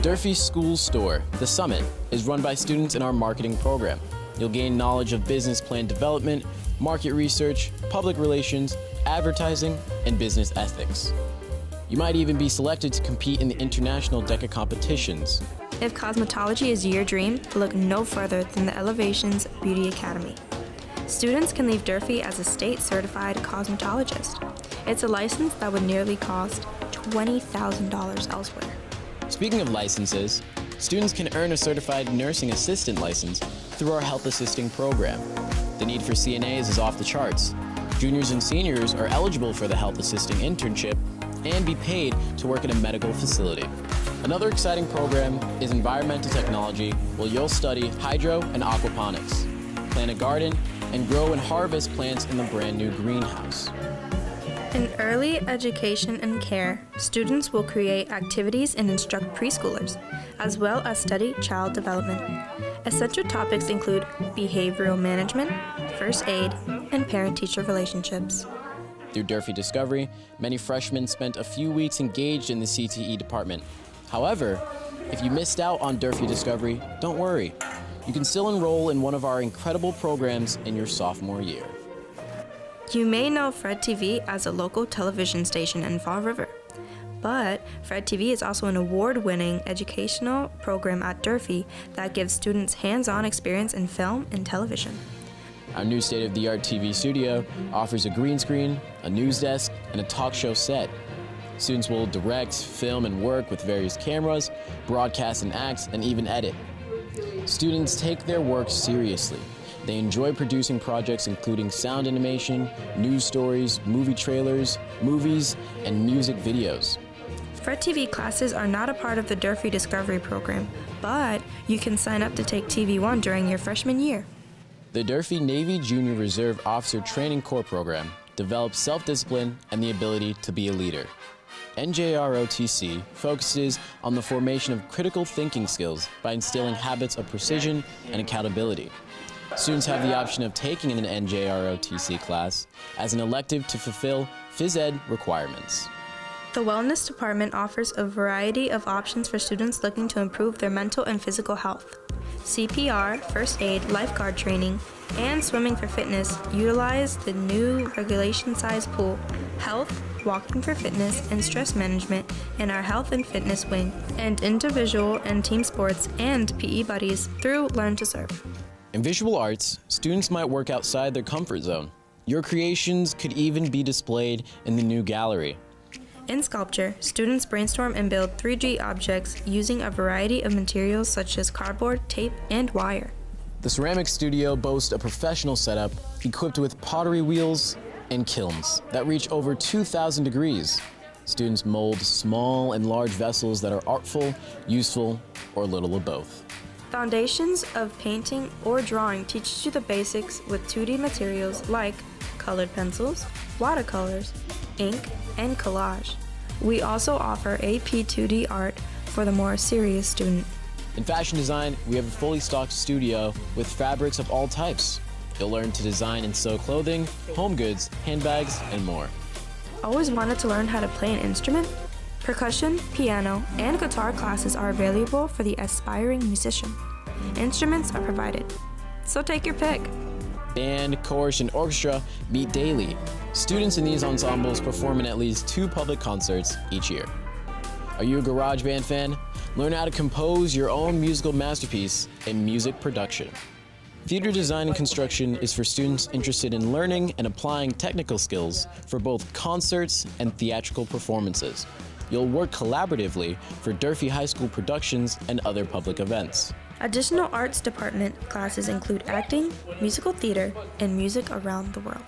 Durfee School Store, The Summit, is run by students in our marketing program. You'll gain knowledge of business plan development, market research, public relations, advertising, and business ethics. You might even be selected to compete in the international DECA competitions. If cosmetology is your dream, look no further than the Elevations Beauty Academy. Students can leave Durfee as a state-certified cosmetologist. It's a license that would nearly cost $20,000 elsewhere. Speaking of licenses, students can earn a certified nursing assistant license through our health assisting program. The need for CNAs is off the charts. Juniors and seniors are eligible for the health assisting internship and be paid to work in a medical facility. Another exciting program is environmental technology, where you'll study hydro and aquaponics, plant a garden, and grow and harvest plants in the brand new greenhouse. In early education and care, students will create activities and instruct preschoolers, as well as study child development. Essential topics include behavioral management, first aid, and parent-teacher relationships. Through Durfee Discovery, many freshmen spent a few weeks engaged in the CTE department. However, if you missed out on Durfee Discovery, don't worry. You can still enroll in one of our incredible programs in your sophomore year. You may know Fred TV as a local television station in Fall River, but Fred TV is also an award-winning educational program at Durfee that gives students hands-on experience in film and television. Our new state-of-the-art TV studio offers a green screen, a news desk, and a talk show set. Students will direct, film, and work with various cameras, broadcast and act, and even edit. Students take their work seriously. They enjoy producing projects including sound animation, news stories, movie trailers, movies, and music videos. Fred TV classes are not a part of the Durfee Discovery program, but you can sign up to take TV1 during your freshman year. The Durfee Navy Junior Reserve Officer Training Corps program develops self-discipline and the ability to be a leader. NJROTC focuses on the formation of critical thinking skills by instilling habits of precision and accountability. Students have the option of taking an NJROTC class as an elective to fulfill phys ed requirements. The Wellness Department offers a variety of options for students looking to improve their mental and physical health. CPR, first aid, lifeguard training, and swimming for fitness utilize the new regulation-sized pool, health, walking for fitness, and stress management in our health and fitness wing, and individual and team sports and PE buddies through Learn to Serve. In visual arts, students might work outside their comfort zone. Your creations could even be displayed in the new gallery. In sculpture, students brainstorm and build 3D objects using a variety of materials such as cardboard, tape, and wire. The ceramic studio boasts a professional setup equipped with pottery wheels and kilns that reach over 2,000 degrees. Students mold small and large vessels that are artful, useful, or a little of both. Foundations of painting or drawing teaches you the basics with 2D materials like colored pencils, watercolors, ink, and collage. We also offer AP 2D art for the more serious student. In fashion design, we have a fully stocked studio with fabrics of all types. You'll learn to design and sew clothing, home goods, handbags, and more. Always wanted to learn how to play an instrument? Percussion, piano, and guitar classes are available for the aspiring musician. Instruments are provided, so take your pick. Band, chorus, and orchestra meet daily. Students in these ensembles perform in at least 2 public concerts each year. Are you a garage band fan? Learn how to compose your own musical masterpiece in music production. Theater design and construction is for students interested in learning and applying technical skills for both concerts and theatrical performances. You'll work collaboratively for Durfee High School productions and other public events. Additional arts department classes include acting, musical theater, and music around the world.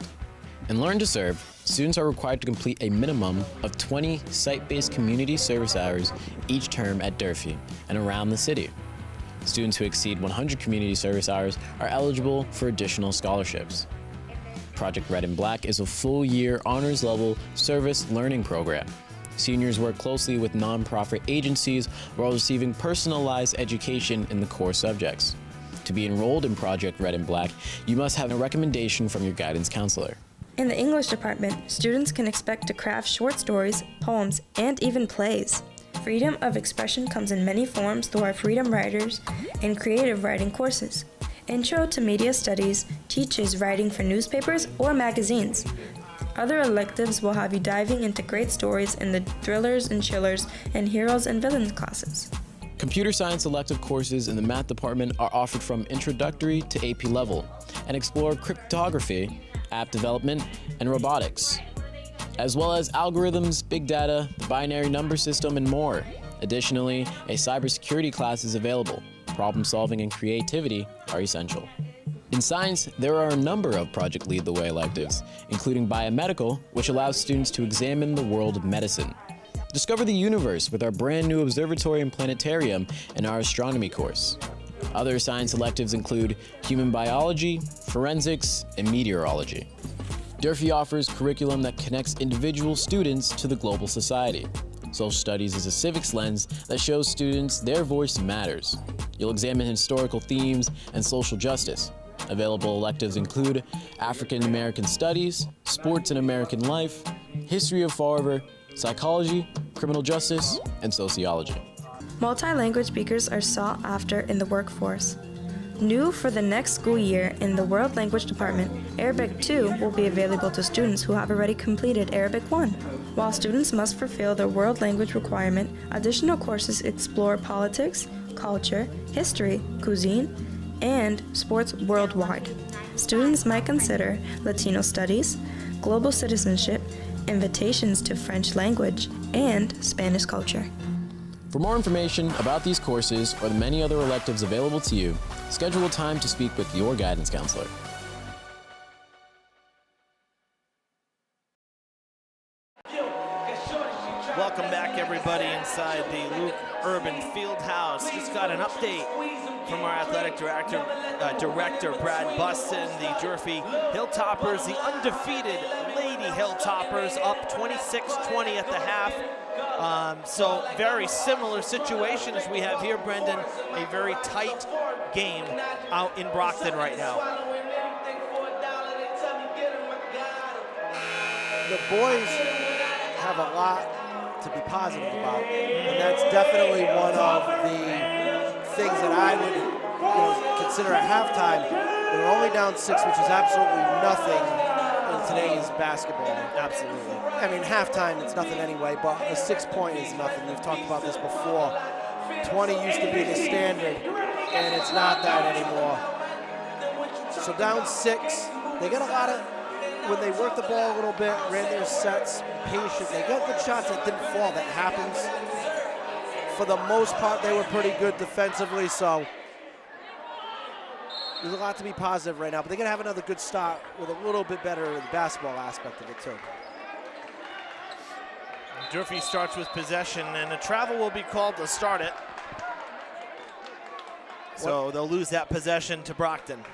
In Learn to Serve, students are required to complete a minimum of 20 site-based community service hours each term at Durfee and around the city. Students who exceed 100 community service hours are eligible for additional scholarships. Project Red and Black is a full-year honors-level service learning program. Seniors work closely with nonprofit agencies while receiving personalized education in the core subjects. To be enrolled in Project Red and Black, you must have a recommendation from your guidance counselor. In the English department, students can expect to craft short stories, poems, and even plays. Freedom of expression comes in many forms through our Freedom Writers and Creative Writing courses. Intro to Media Studies teaches writing for newspapers or magazines. Other electives will have you diving into great stories in the thrillers and chillers and heroes and villains classes. Computer science elective courses in the math department are offered from introductory to AP level and explore cryptography, app development, and robotics, as well as algorithms, big data, the binary number system, and more. Additionally, a cybersecurity class is available. Problem solving and creativity are essential. In science, there are a number of Project Lead the Way electives, including biomedical, which allows students to examine the world of medicine. Discover the universe with our brand new observatory and planetarium in our astronomy course. Other science electives include human biology, forensics, and meteorology. Durfee offers curriculum that connects individual students to the global society. Social studies is a civics lens that shows students their voice matters. You'll examine historical themes and social justice. Available electives include African American Studies, Sports and American Life, History of Fall River, Psychology, Criminal Justice, and Sociology. Multi-language speakers are sought after in the workforce. New for the next school year in the World Language Department, Arabic 2 will be available to students who have already completed Arabic 1. While students must fulfill their world language requirement, additional courses explore politics, culture, history, cuisine, and sports worldwide. Students might consider Latino studies, global citizenship, invitations to French language, and Spanish culture. For more information about these courses or the many other electives available to you, schedule a time to speak with your guidance counselor. Welcome back, everybody, inside the Luke Urban Fieldhouse. Just got an update from our athletic director, Brad Buston. The Durfee Hilltoppers, the undefeated Lady Hilltoppers, up 26-20 at the half. So very similar situation as we have here, Brendan. A very tight game out in Brockton right now. The boys have a lot to be positive about, and that's definitely one of the things that I would consider at halftime. They were only down 6, which is absolutely nothing in today's basketball. Absolutely. I mean, halftime, it's nothing anyway, but a 6-point is nothing. We've talked about this before. 20 used to be the standard, and it's not that anymore. So down 6, they got a lot of, when they worked the ball a little bit, ran their sets, patient, they got good shots that didn't fall. That happens. For the most part, they were pretty good defensively, so there's a lot to be positive right now, but they're gonna have another good start with a little bit better the basketball aspect of it too. Durfee starts with possession, and a travel will be called to start it. So they'll lose that possession to Brockton.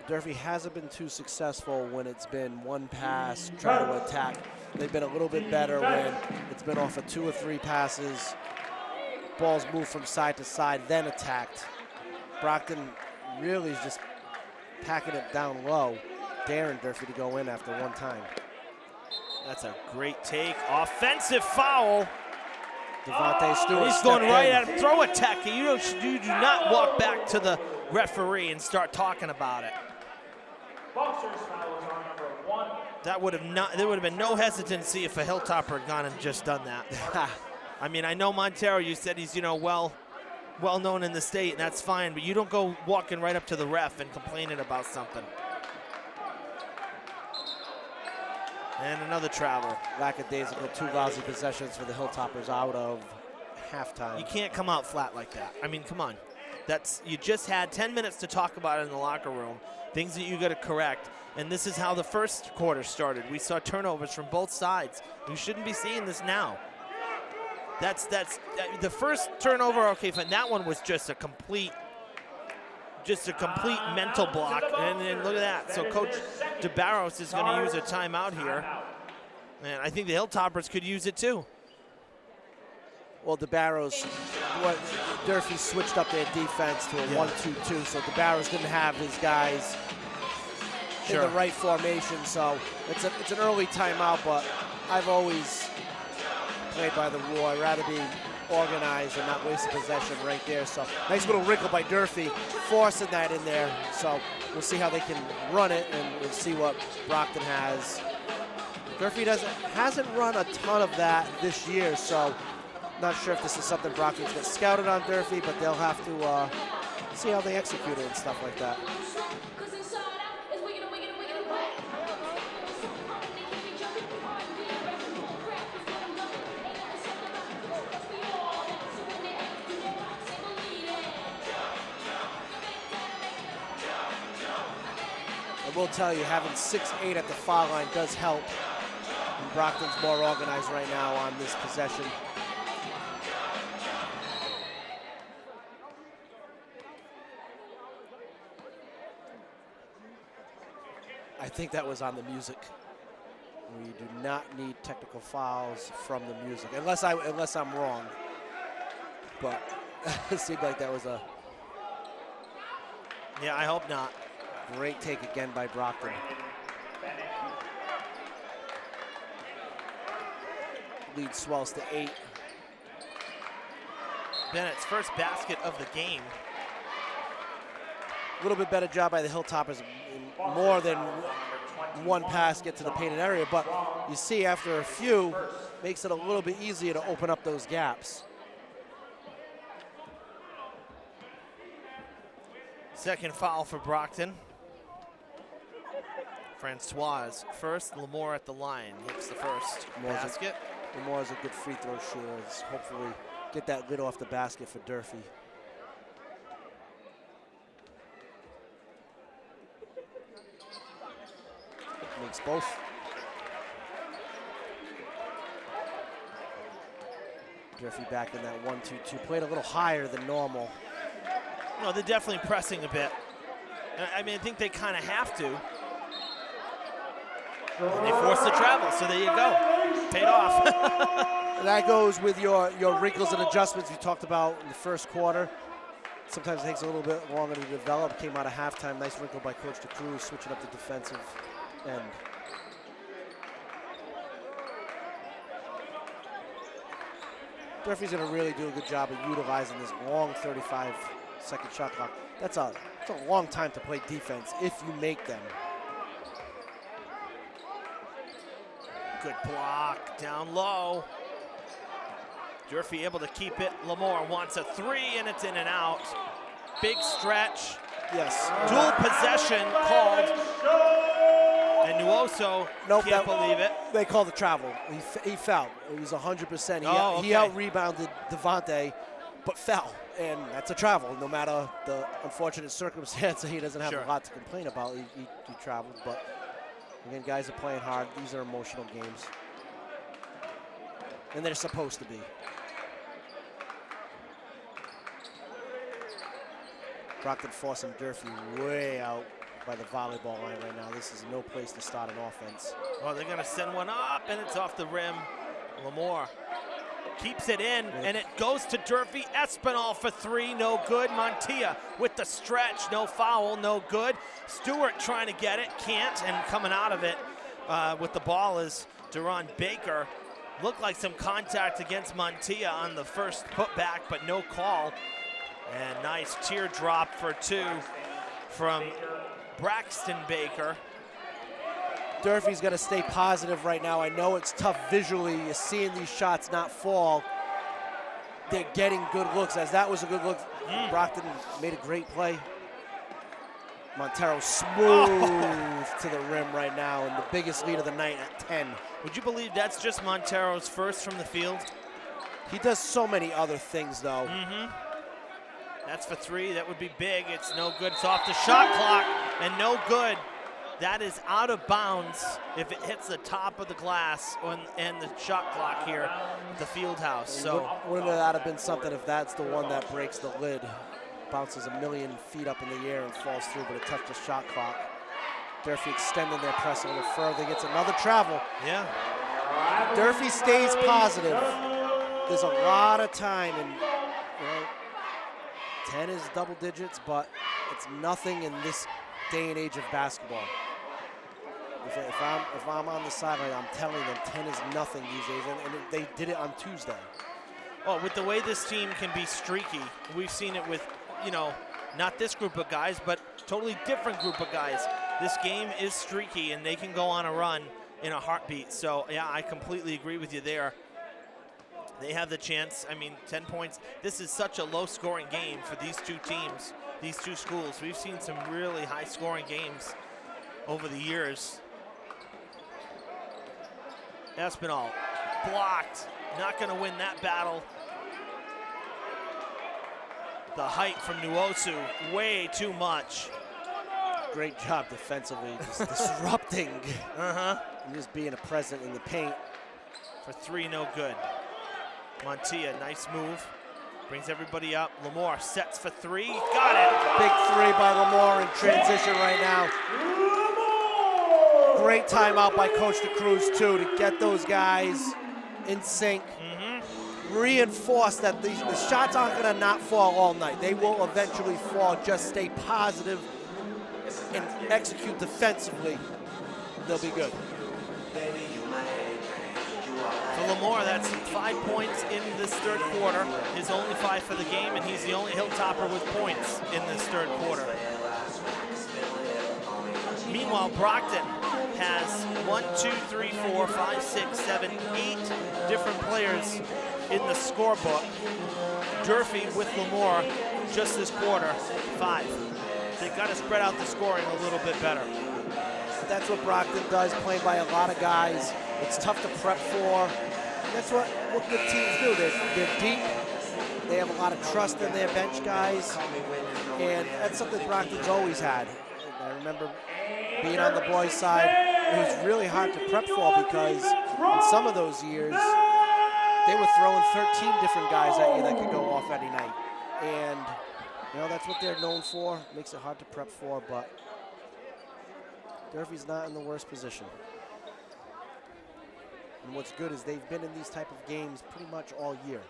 Durfee hasn't been too successful when it's been one pass, try to attack. They've been a little bit better when it's been off of 2 or 3 passes, balls move from side to side, then attacked. Brockton really is just packing it down low, daring Durfee to go in after one time. That's a great take. Offensive foul. Devontae Stewart. He's going right at him. Throw a tech. You do not walk back to the referee and start talking about it. That would have not. There would have been no hesitancy if a Hilltopper had gone and just done that. I mean, I know Montero. You said he's well known in the state, and that's fine. But you don't go walking right up to the ref and complaining about something. And another travel. Lackadaisical, 2 lousy possessions for the Hilltoppers out of halftime. You can't come out flat like that. I mean, come on. You just had 10 minutes to talk about it in the locker room, things that you got to correct, and this is how the first quarter started. We saw turnovers from both sides. We shouldn't be seeing this now. That's the first turnover. Okay, fine. That one was just a complete mental block, and then look at that. So Coach DeBarros is going to use a timeout here, and I think the Hilltoppers could use it too. Well, DeBarros, Durfee switched up their defense to a 1-2-2, so DeBarros didn't have his guys in the right formation, so it's an early timeout, but I've always played by the rule. I'd rather be organized and not waste a possession right there. So nice little wrinkle by Durfee, forcing that in there. So we'll see how they can run it, and we'll see what Brockton has. Durfee hasn't run a ton of that this year, so not sure if this is something Brockton's got scouted on Durfee, but they'll have to see how they execute it and stuff like that. I will tell you, having 6'8" at the foul line does help. And Brockton's more organized right now on this possession. I think that was on the music. We do not need technical fouls from the music, unless I'm wrong. But it seemed like that was a... Yeah, I hope not. Great take again by Brockton. Lead swells to 8. Bennett's first basket of the game. A little bit better job by the Hilltoppers, more than one pass get to the painted area, but you see after a few, makes it a little bit easier to open up those gaps. Second foul for Brockton. Francois is first. Lamore at the line hits the first basket. Lamore is a good free throw shooter. Let's hopefully get that lid off the basket for Durfee. Makes both. Durfee back in that 1-2-2. Played a little higher than normal. No, they're definitely pressing a bit. I mean, I think they kind of have to. And they force the travel, so there you go. Paid off. That goes with your wrinkles and adjustments you talked about in the first quarter. Sometimes it takes a little bit longer to develop. Came out of halftime. Nice wrinkle by Coach DeCruz, switching up the defensive end. Durfee's going to really do a good job of utilizing this long 35-second shot clock. That's a long time to play defense if you make them. Good block down low. Durfee able to keep it. Lamore wants a 3, and it's in and out. Big stretch. Yes. Dual possession called. And Nuoso can't believe it. They called the travel. He fell. It was 100%. He out-rebounded Devontae, but fell. And that's a travel. No matter the unfortunate circumstance, he doesn't have a lot to complain about. He traveled, but again, guys are playing hard. These are emotional games. And they're supposed to be. Brockton forcing Durfee way out by the volleyball line right now. This is no place to start an offense. Oh, they're going to send one up, and it's off the rim. Lamore keeps it in, and it goes to Durfee. Espinal for 3, no good. Montilla with the stretch, no foul, no good. Stewart trying to get it, can't, and coming out of it with the ball is Deron Baker. Looked like some contact against Montilla on the first putback, but no call. And nice teardrop for 2 from Braxton Baker. Durfee's got to stay positive right now. I know it's tough visually. You're seeing these shots not fall. They're getting good looks, as that was a good look. Brockton made a great play. Montero smooth to the rim right now, and the biggest lead of the night at 10. Would you believe that's just Montero's first from the field? He does so many other things, though. That's for three. That would be big. It's no good. It's off the shot clock and no good. That is out of bounds if it hits the top of the glass and the shot clock here at the field house. So wouldn't that have been something if that's the one that breaks the lid? Bounces a million feet up in the air and falls through, but it touched the shot clock. Durfee extending their press a little further. Gets another travel. Yeah. Durfee stays positive. There's a lot of time, and 10 is double digits, but it's nothing in this day and age of basketball. If I'm on the sideline, I'm telling them 10 is nothing these days, and they did it on Tuesday. Oh, with the way this team can be streaky, we've seen it with, not this group of guys, but totally different group of guys. This game is streaky, and they can go on a run in a heartbeat. So, yeah, I completely agree with you there. They have the chance. I mean, 10 points. This is such a low-scoring game for these two teams, these two schools. We've seen some really high-scoring games over the years. Espinal blocked. Not going to win that battle. The height from Nuosu, way too much. Great job defensively, just disrupting. And just being a presence in the paint. For three, no good. Montilla, nice move. Brings everybody up. Lamore sets for three. Got it. Big three by Lamore in transition right now. Great timeout by Coach DeCruz, too, to get those guys in sync. Reinforce that the shots aren't going to not fall all night. They will eventually fall. Just stay positive and execute defensively. They'll be good. For Lamore, that's 5 points in this third quarter. His only 5 for the game, and he's the only Hilltopper with points in this third quarter. Meanwhile, Brockton has 1, 2, 3, 4, 5, 6, 7, 8 different players in the scorebook. Durfee with Lamore just this quarter, 5. They've got to spread out the scoring a little bit better. That's what Brockton does, playing by a lot of guys. It's tough to prep for. And that's what good teams do. They're deep. They have a lot of trust in their bench guys. And that's something Brockton's always had. I remember being on the boys' side, it was really hard to prep for because in some of those years, they were throwing 13 different guys at you that could go off any night. And, that's what they're known for. Makes it hard to prep for, but Durfee's not in the worst position. And what's good is they've been in these type of games pretty much all year.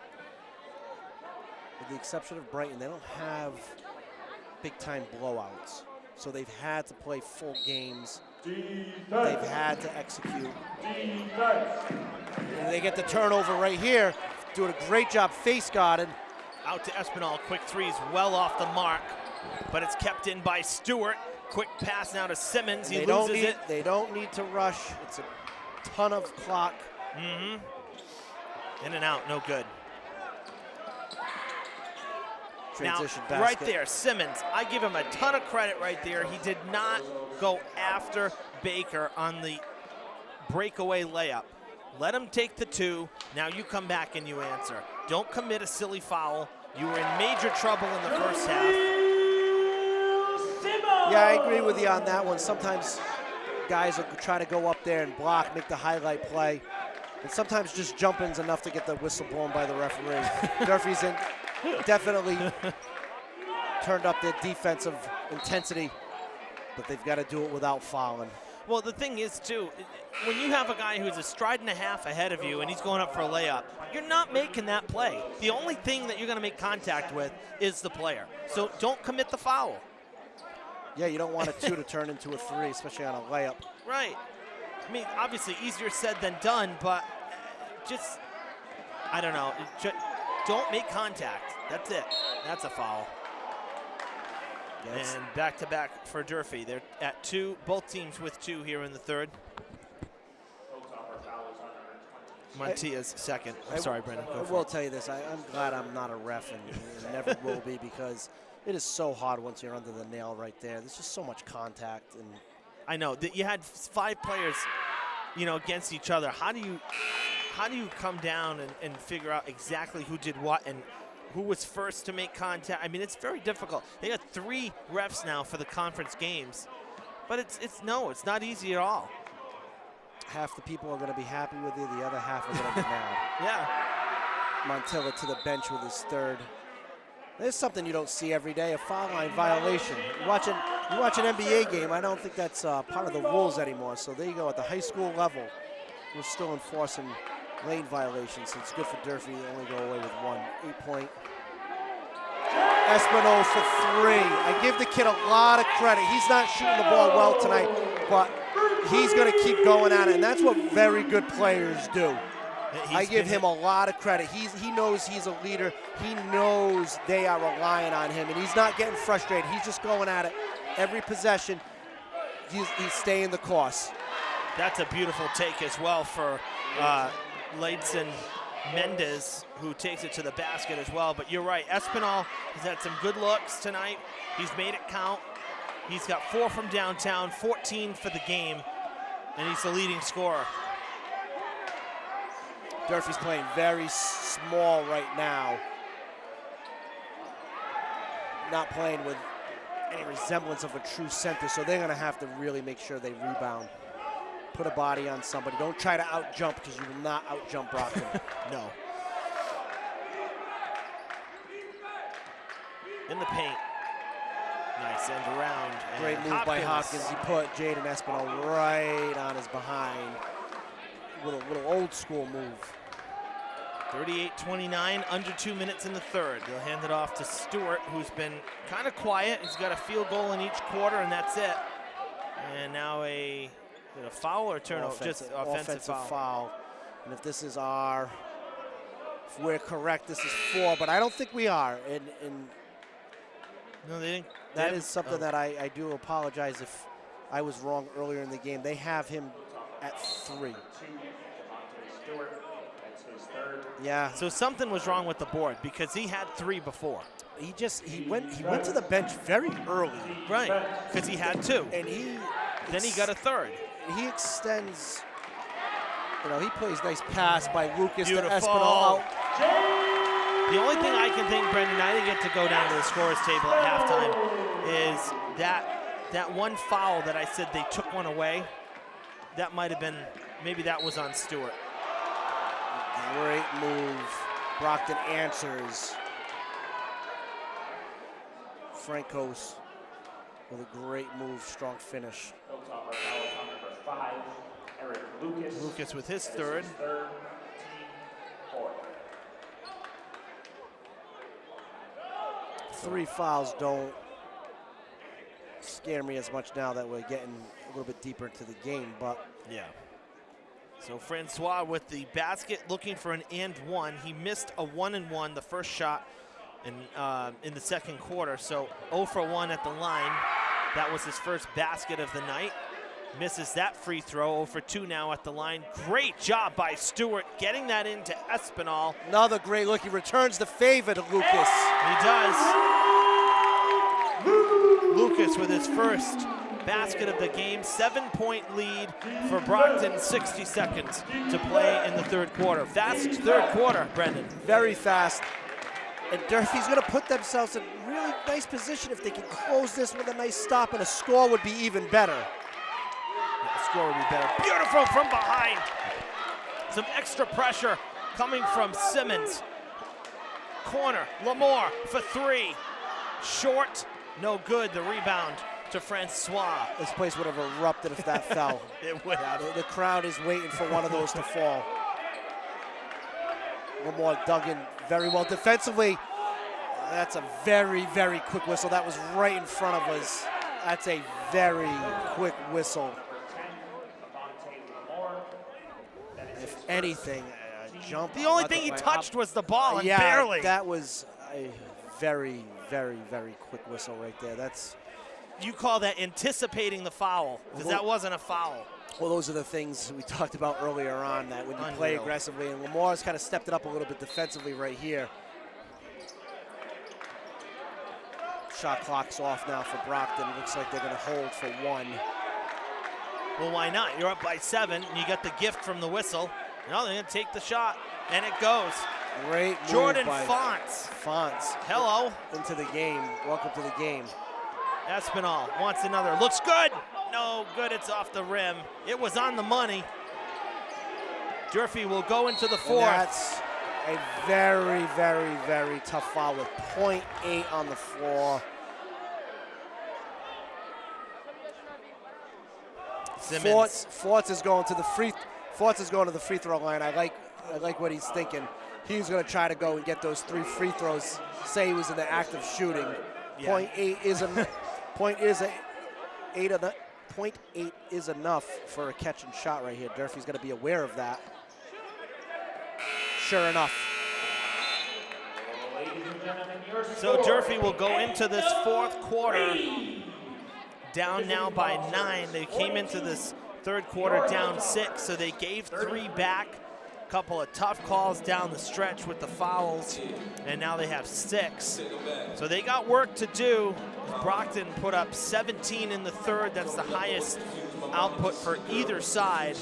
With the exception of Brighton, they don't have big-time blowouts. So they've had to play full games. They've had to execute. And they get the turnover right here. Doing a great job face guarding. Out to Espinal, quick threes, well off the mark. But it's kept in by Stewart. Quick pass now to Simmons, he loses it. They don't need to rush. It's a ton of clock. In and out, no good. Transition now, basket. right there, Simmons, I give him a ton of credit right there. He did not go after Baker on the breakaway layup. Let him take the 2. Now you come back and you answer. Don't commit a silly foul. You were in major trouble in the first half. Yeah, I agree with you on that one. Sometimes guys will try to go up there and block, make the highlight play. And sometimes just jumping's enough to get the whistle blown by the referee. Durfee's definitely turned up their defensive intensity, but they've got to do it without fouling. Well, the thing is, too, when you have a guy who's a stride and a half ahead of you and he's going up for a layup, you're not making that play. The only thing that you're going to make contact with is the player. So don't commit the foul. Yeah, you don't want a 2 to turn into a 3, especially on a layup. Right. I mean, obviously easier said than done, but just, I don't know, don't make contact. That's it. That's a foul. Yes. And back-to-back for Durfee. They're at 2, both teams with 2 here in the third. Mantia's second. I'm sorry, Brendan. Go I for will it. tell you this. I'm glad I'm not a ref and never will be, because it is so hard once you're under the nail right there. There's just so much contact. And I know that you had 5 players, against each other. How do you come down and figure out exactly who did what and who was first to make contact? I mean, it's very difficult. They got 3 refs now for the conference games, but it's not easy at all. half the people are going to be happy with you, the other half are going to be mad. Yeah. Montilla to the bench with his third. There's something you don't see every day, a foul line violation. You watch an NBA game, I don't think that's part of the rules anymore. So there you go, at the high school level, we're still enforcing lane violations. So it's good for Durfee to only go away with 1. 8-point. Espinal for 3. I give the kid a lot of credit. He's not shooting the ball well tonight, but he's going to keep going at it, and that's what very good players do. I give him a lot of credit. He knows he's a leader. He knows they are relying on him, and he's not getting frustrated. He's just going at it every possession. He's staying the course. That's a beautiful take as well for Leidson Mendez, who takes it to the basket as well. But you're right, Espinal has had some good looks tonight. He's made it count. He's got 4 from downtown, 14 for the game, and he's the leading scorer. Durfee's playing very small right now. Not playing with any resemblance of a true center, so they're going to have to really make sure they rebound. Put a body on somebody. Don't try to out-jump, because you will not out-jump Brockton. No. In the paint. Nice end around. Great move by Hopkins. He put Jaden Espinal right on his behind. Little old school move. 38-29, under 2 minutes in the third. They'll hand it off to Stewart, who's been kind of quiet. He's got a field goal in each quarter, and that's it. And now a foul or turnover? Just offensive foul. And if this is if we're correct, this is 4, but I don't think we are. No, they didn't. That is something that I do apologize if I was wrong earlier in the game. They have him at 3. Yeah. So something was wrong with the board, because he had 3 before. He went to the bench very early. Right, because he had 2. And then he got a third. He extends, he plays nice pass by Lucas Beautiful. to Espinal. The only thing I can think, Brendan, I didn't get to go down to the scorer's table at halftime, is that one foul that I said they took one away. That might have been, maybe that was on Stewart. Great move. Brockton answers. Francos with a great move, strong finish. Lucas with his third. 3 fouls don't scare me as much now that we're getting a little bit deeper into the game, but yeah. So Francois with the basket, looking for an and one. He missed a 1-and-1, the first shot in the second quarter. So 0 for 1 at the line. That was his first basket of the night. Misses that free throw. 0 for 2 now at the line. Great job by Stewart getting that into Espinal. Another great look. He returns the favor to Lucas. He does. Lucas with his first basket of the game. 7-point lead for Brockton. 60 seconds to play in the third quarter. Fast third quarter, Brendan. Very fast. And Durfee's going to put themselves in a really nice position if they can close this with a nice stop, and a score would be even better. The score would be better. Beautiful from behind. Some extra pressure coming from Simmons. Corner, Lamore for 3. Short, no good. The rebound to Francois. This place would have erupted if that fell. It would have. The crowd is waiting for one of those to fall. Lamore dug in very well defensively. That's a very, very quick whistle. That was right in front of us. That's a very quick whistle. If anything, a jump. The only thing he touched was the ball, and yeah, barely. That was a very, very, very quick whistle right there. That's. You call that anticipating the foul, because that wasn't a foul. Well, those are the things we talked about earlier on, that when you play Unreal. aggressively, and Lamar's kind of stepped it up a little bit defensively right here. Shot clock's off now for Brockton. Looks like they're going to hold for 1. Well, why not? You're up by 7, and you got the gift from the whistle. No, they're going to take the shot, and it goes. Great move Jordan by Fonts. Fonts. Hello. Into the game. Welcome to the game. Espinal wants another. Looks good. No good. It's off the rim. It was on the money. Durfee will go into the 4th. And that's a very, very, very tough foul with .8 on the floor. Simmons. Forts is going to the free throw line. I like what he's thinking. He's going to try to go and get those 3 free throws. Say he was in the act of shooting. Yeah. .8 is enough for a catch and shot right here. Durfee's going to be aware of that. Sure enough. So Durfee will go into this 4th quarter down now by 9. They came into this 3rd quarter down 6, so they gave 3 back. Couple of tough calls down the stretch with the fouls, and now they have 6. So they got work to do. Brockton put up 17 in the 3rd. That's the highest output for either side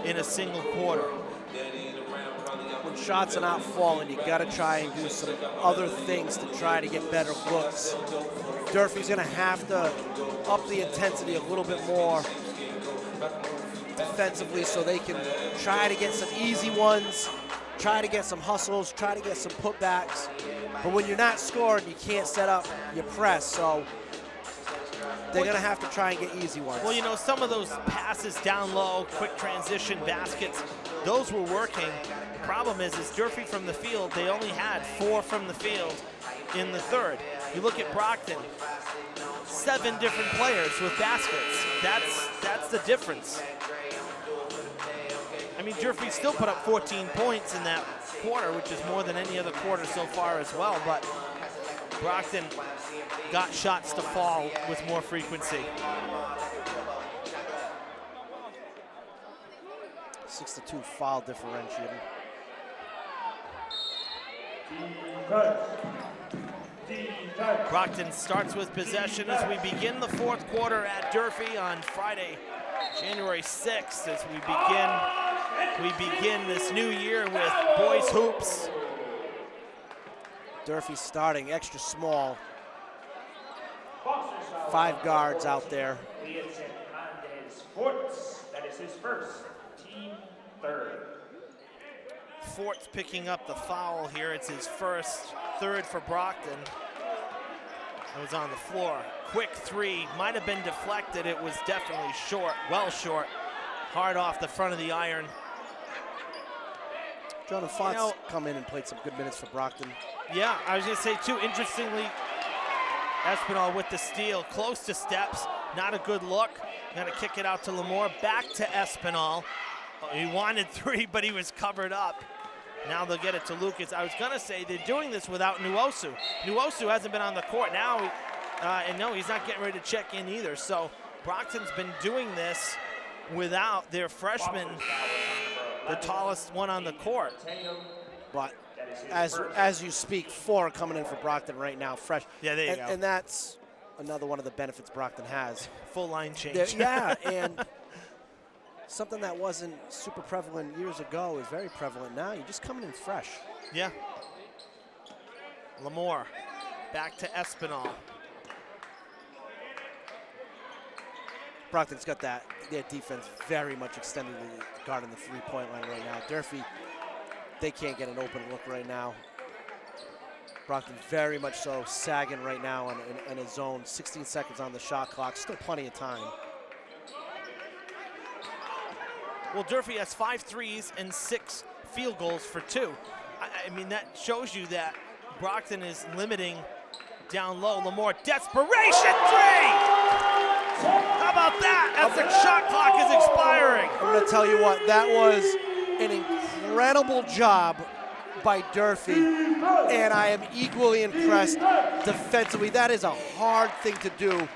in a single quarter. When shots are not falling, you got to try and do some other things to try to get better looks. Durfee's going to have to up the intensity a little bit more defensively so they can try to get some easy ones, try to get some hustles, try to get some putbacks. But when you're not scoring, you can't set up your press, so they're going to have to try and get easy ones. Well, you know, some of those passes down low, quick transition baskets, those were working. The problem is Durfee from the field, they only had 4 from the field in the 3rd. You look at Brockton, 7 different players with baskets. That's the difference. I mean, Durfee still put up 14 points in that quarter, which is more than any other quarter so far as well, but Brockton got shots to fall with more frequency. 6-2 foul differential. Brockton starts with possession as we begin the 4th quarter at Durfee on Friday, January 6th, as we begin this new year with boys hoops. Durfee starting extra small. 5 guards out there. That is his first, team 3rd. Fort's picking up the foul here. It's his first, 3rd for Brockton. That was on the floor. Quick 3, might have been deflected. It was definitely short, well short. Hard off the front of the iron. Jonathan Fonts come in and played some good minutes for Brockton. Yeah, I was going to say too, interestingly, Espinal with the steal, close to steps, not a good look. Gonna kick it out to Lamore, back to Espinal. He wanted 3, but he was covered up. Now they'll get it to Lucas. I was gonna say they're doing this without Nwosu. Nwosu hasn't been on the court now, and no, he's not getting ready to check in either. So Brockton's been doing this without their freshman, the tallest one on the court. But as you speak, 4 coming in for Brockton right now, fresh. Yeah, there you go. And that's another one of the benefits Brockton has. Full line change. Yeah, and something that wasn't super prevalent years ago is very prevalent now. You're just coming in fresh. Yeah. Lamore, back to Espinal. Brockton's got their defense very much extended guarding the 3-point line right now. Durfee, they can't get an open look right now. Brockton very much so sagging right now in a zone. 16 seconds on the shot clock, still plenty of time. Well, Durfee has 5 threes and 6 field goals for 2. I mean, that shows you that Brockton is limiting down low. Lamore, desperation 3! How about that? As the shot clock is expiring. I'm going to tell you what, that was an incredible job by Durfee, and I am equally impressed defensively. That is a hard thing to do,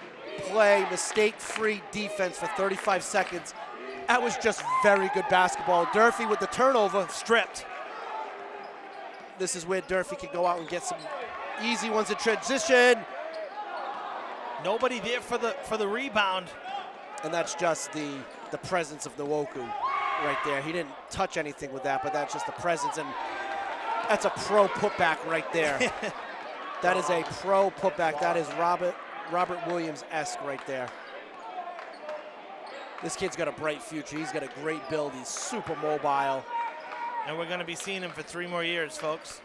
play mistake-free defense for 35 seconds That was just very good basketball. Durfee with the turnover. Stripped. This is where Durfee can go out and get some easy ones in transition. Nobody there for the rebound. And that's just the presence of Nwoku right there. He didn't touch anything with that, but that's just the presence. And that's a pro putback right there. That is a pro putback. That is Robert Williams-esque right there. This kid's got a bright future. He's got a great build. He's super mobile. And we're going to be seeing him for 3 more years, folks.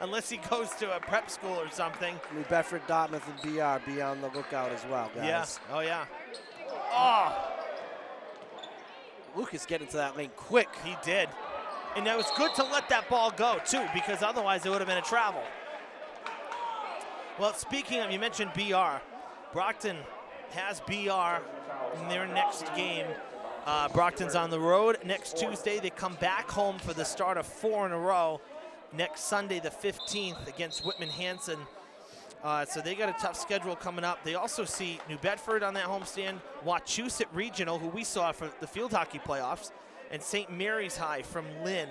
Unless he goes to a prep school or something. New Bedford, Dartmouth, and BR be on the lookout as well, guys. Yeah. Oh, yeah. Oh! Lucas getting to that lane quick. He did. And it was good to let that ball go, too, because otherwise it would have been a travel. Well, speaking of, you mentioned BR. Brockton has BR in their next game. Brockton's on the road next Tuesday. They come back home for the start of 4 in a row next Sunday, the 15th, against Whitman-Hanson. So they got a tough schedule coming up. They also see New Bedford on that homestand, Wachusett Regional, who we saw for the field hockey playoffs, and St. Mary's High from Lynn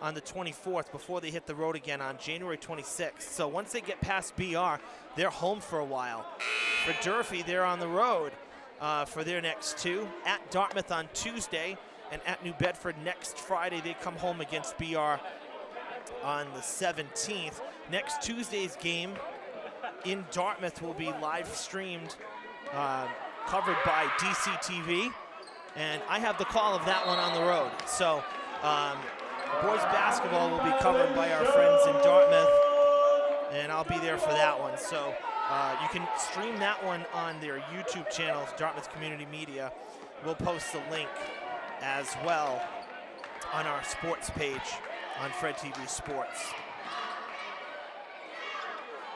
on the 24th before they hit the road again on January 26th. So once they get past BR, they're home for a while. For Durfee, they're on the road for their next 2. At Dartmouth on Tuesday and at New Bedford next Friday. They come home against BR on the 17th. Next Tuesday's game in Dartmouth will be live streamed, covered by DCTV, and I have the call of that one on the road. So boys basketball will be covered by our friends in Dartmouth, and I'll be there for that one. So you can stream that one on their YouTube channels, Dartmouth Community Media. We'll post the link as well on our sports page on Fred TV Sports.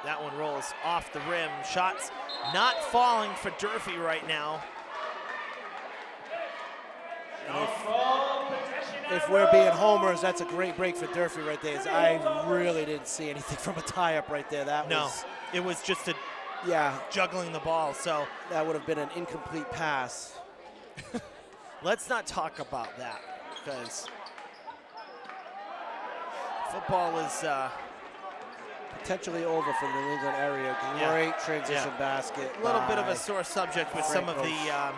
That one rolls off the rim. Shots not falling for Durfee right now. If we're being homers, that's a great break for Durfee right there. I really didn't see anything from a tie-up right there. It was just a juggling the ball. So that would have been an incomplete pass. Let's not talk about that, because football is potentially over for the New England area. Great transition basket. A little bit of a sore subject with some of the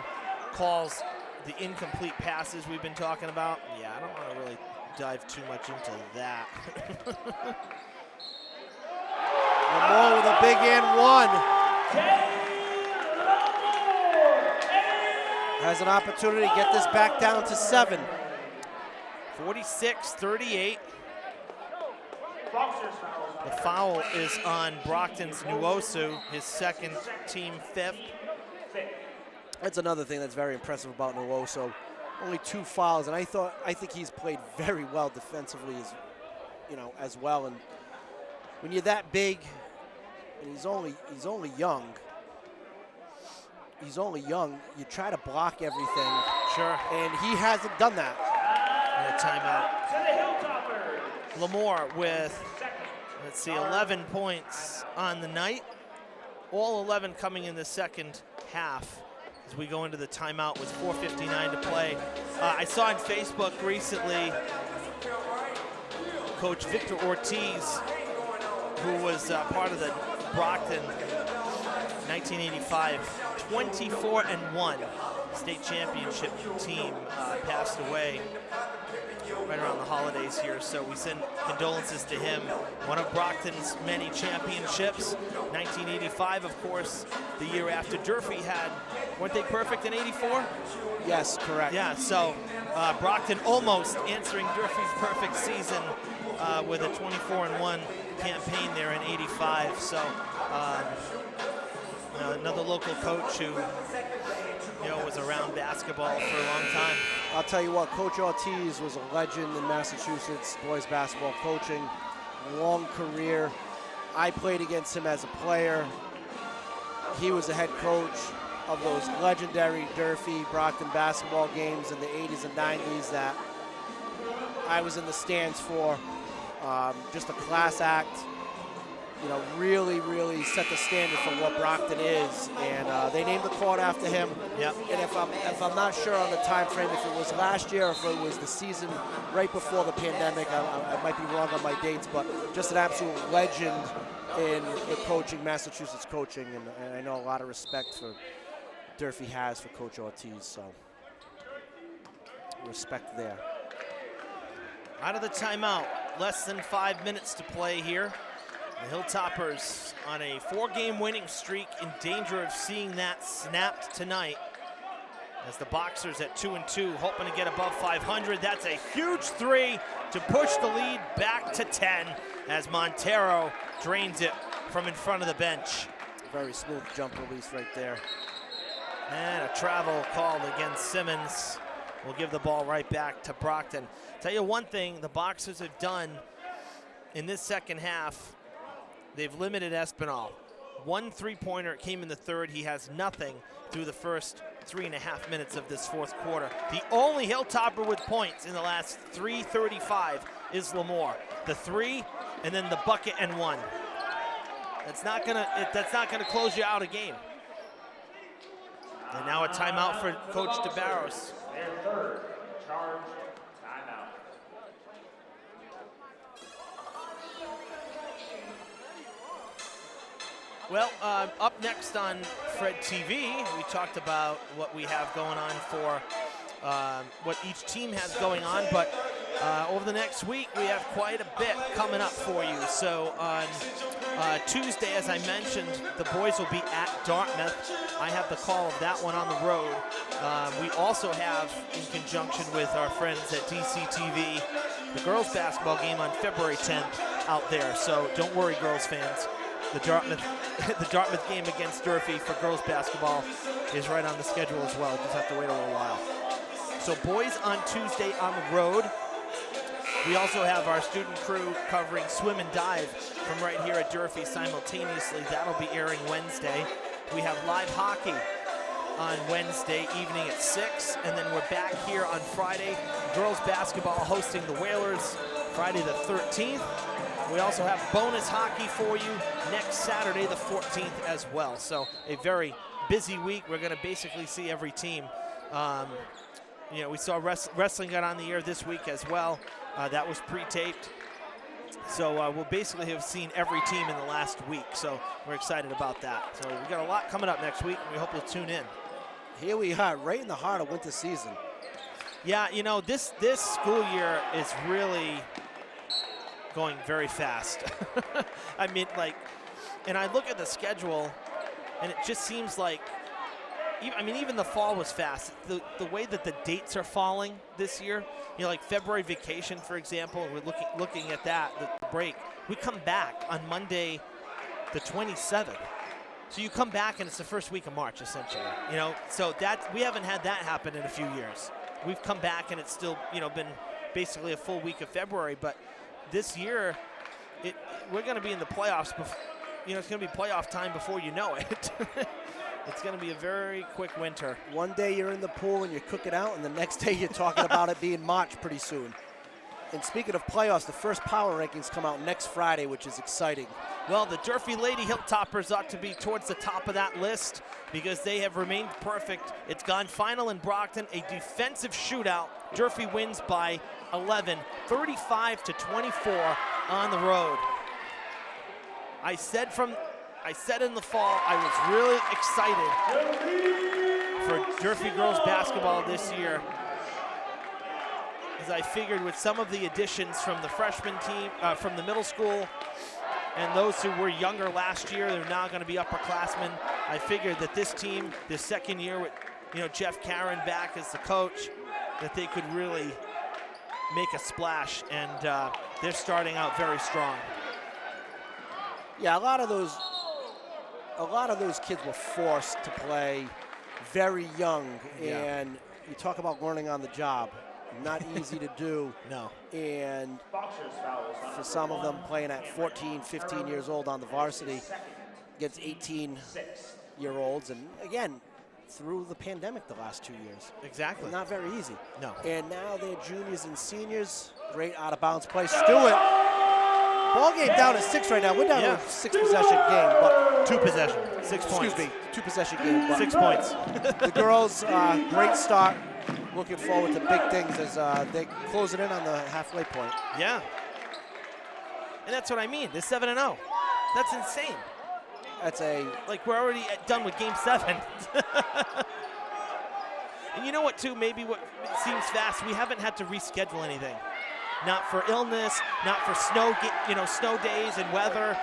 calls, the incomplete passes we've been talking about. Yeah, I don't want to really dive too much into that. Lamore with a big and 1. Has an opportunity to get this back down to 7. 46-38. The foul is on Brockton's Nwosu, his second, team 5th. That's another thing that's very impressive about Nwosu. Only 2 fouls, and I think he's played very well defensively as well. And when you're that big, and he's only young. You try to block everything. Sure. And he hasn't done that. And a timeout. Lamore with, 11 points on the night. All 11 coming in the second half as we go into the timeout with 4:59 to play. I saw on Facebook recently Coach Victor Ortiz, who was part of the Brockton 1985 24-1 state championship team, passed away right around the holidays here. So we send condolences to him. One of Brockton's many championships. 1985, of course, the year after Durfee had, weren't they perfect in 84? Yes, correct. Yeah, so Brockton almost answering Durfee's perfect season with a 24-1 campaign there in 85. So another local coach who was around basketball for a long time. I'll tell you what, Coach Ortiz was a legend in Massachusetts boys basketball coaching, long career. I played against him as a player. He was the head coach of those legendary Durfee Brockton basketball games in the 80s and 90s that I was in the stands for. Just a class act. really set the standard for what Brockton is, and they named the court after him. Yep. And if I'm not sure on the time frame, if it was last year or if it was the season right before the pandemic, I might be wrong on my dates, but just an absolute legend in coaching, Massachusetts coaching, and I know a lot of respect for Durfee has for Coach Ortiz, so respect there. Out of the timeout, less than 5 minutes to play here. The Hilltoppers on a 4-game winning streak, in danger of seeing that snapped tonight. As the Boxers at 2-2, hoping to get above 500. That's a huge 3 to push the lead back to 10 as Montero drains it from in front of the bench. Very smooth jump release right there. And a travel called against Simmons. We'll give the ball right back to Brockton. Tell you one thing the Boxers have done in this second half, they've limited Espinal. 1 3-pointer came in the third. He has nothing through the first 3.5 minutes of this fourth quarter. The only Hilltopper with points in the last 3:35 is Lamore. The 3 and then the bucket and 1. That's not gonna close you out a game. And now a timeout for Coach DeBarros. Their third charge timeout. Well, up next on Fred TV, we talked about what we have going on for what each team has going on, but over the next week we have quite a bit coming up for you. So on Tuesday, as I mentioned, the boys will be at Dartmouth. I have the call of that one on the road. We also have, in conjunction with our friends at DCTV, the girls basketball game on February 10th out there. So don't worry, girls fans. The Dartmouth game against Durfee for girls basketball is right on the schedule as well. Just have to wait a little while. So boys on Tuesday on the road. We also have our student crew covering swim and dive from right here at Durfee simultaneously. That'll be airing Wednesday. We have live hockey on Wednesday evening at 6, and then we're back here on Friday. Girls basketball hosting the Whalers Friday the 13th. We also have bonus hockey for you next Saturday the 14th as well. So a very busy week. We're going to basically see every team. We saw wrestling got on the air this week as well. That was pre-taped. So we'll basically have seen every team in the last week. So we're excited about that. So we got a lot coming up next week, and we hope you'll tune in. Here we are, right in the heart of winter season. Yeah, this school year is really going very fast. I mean, and I look at the schedule, and it just seems like, even the fall was fast. The way that the dates are falling this year, like February vacation, for example, we're looking at that, the break. We come back on Monday, the 27th. So you come back, and it's the first week of March, essentially. So we haven't had that happen in a few years. We've come back, and it's still, been basically a full week of February, but this year, we're going to be in the playoffs. It's going to be playoff time before you know it. It's going to be a very quick winter. One day you're in the pool and you cook it out, and the next day you're talking about it being March pretty soon. And speaking of playoffs, the first power rankings come out next Friday, which is exciting. Well, the Durfee Lady Hilltoppers ought to be towards the top of that list because they have remained perfect. It's gone final in Brockton, a defensive shootout. Durfee wins by 11, 35-24 on the road. I said in the fall I was really excited for Durfee girls basketball this year, as I figured with some of the additions from the freshman team, from the middle school, and those who were younger last year, they're now going to be upperclassmen. I figured that this team, this second year with Jeff Caron back as the coach, that they could really make a splash, and they're starting out very strong. Yeah, a lot of those kids were forced to play very young, and you talk about learning on the job. Not easy to do. No. And for some of them playing at 14, 15 years old on the varsity against 18-year-olds, and again, through the pandemic the last 2 years. Exactly. Not very easy. No. And now they're juniors and seniors. Great out-of-bounds play. Stewart Ball game down to 6 right now. We're down to a 6-possession game, but 2 possession, 6 points. excuse me, 2-possession game. But 6 points. the girls, great start. Looking forward to big things as they close it in on the halfway point. Yeah. And that's what I mean. They're 7-0. That's insane. That's a Like, we're already done with game 7. And you know what, too? Maybe what seems fast, we haven't had to reschedule anything. Not for illness, not for snow days and weather.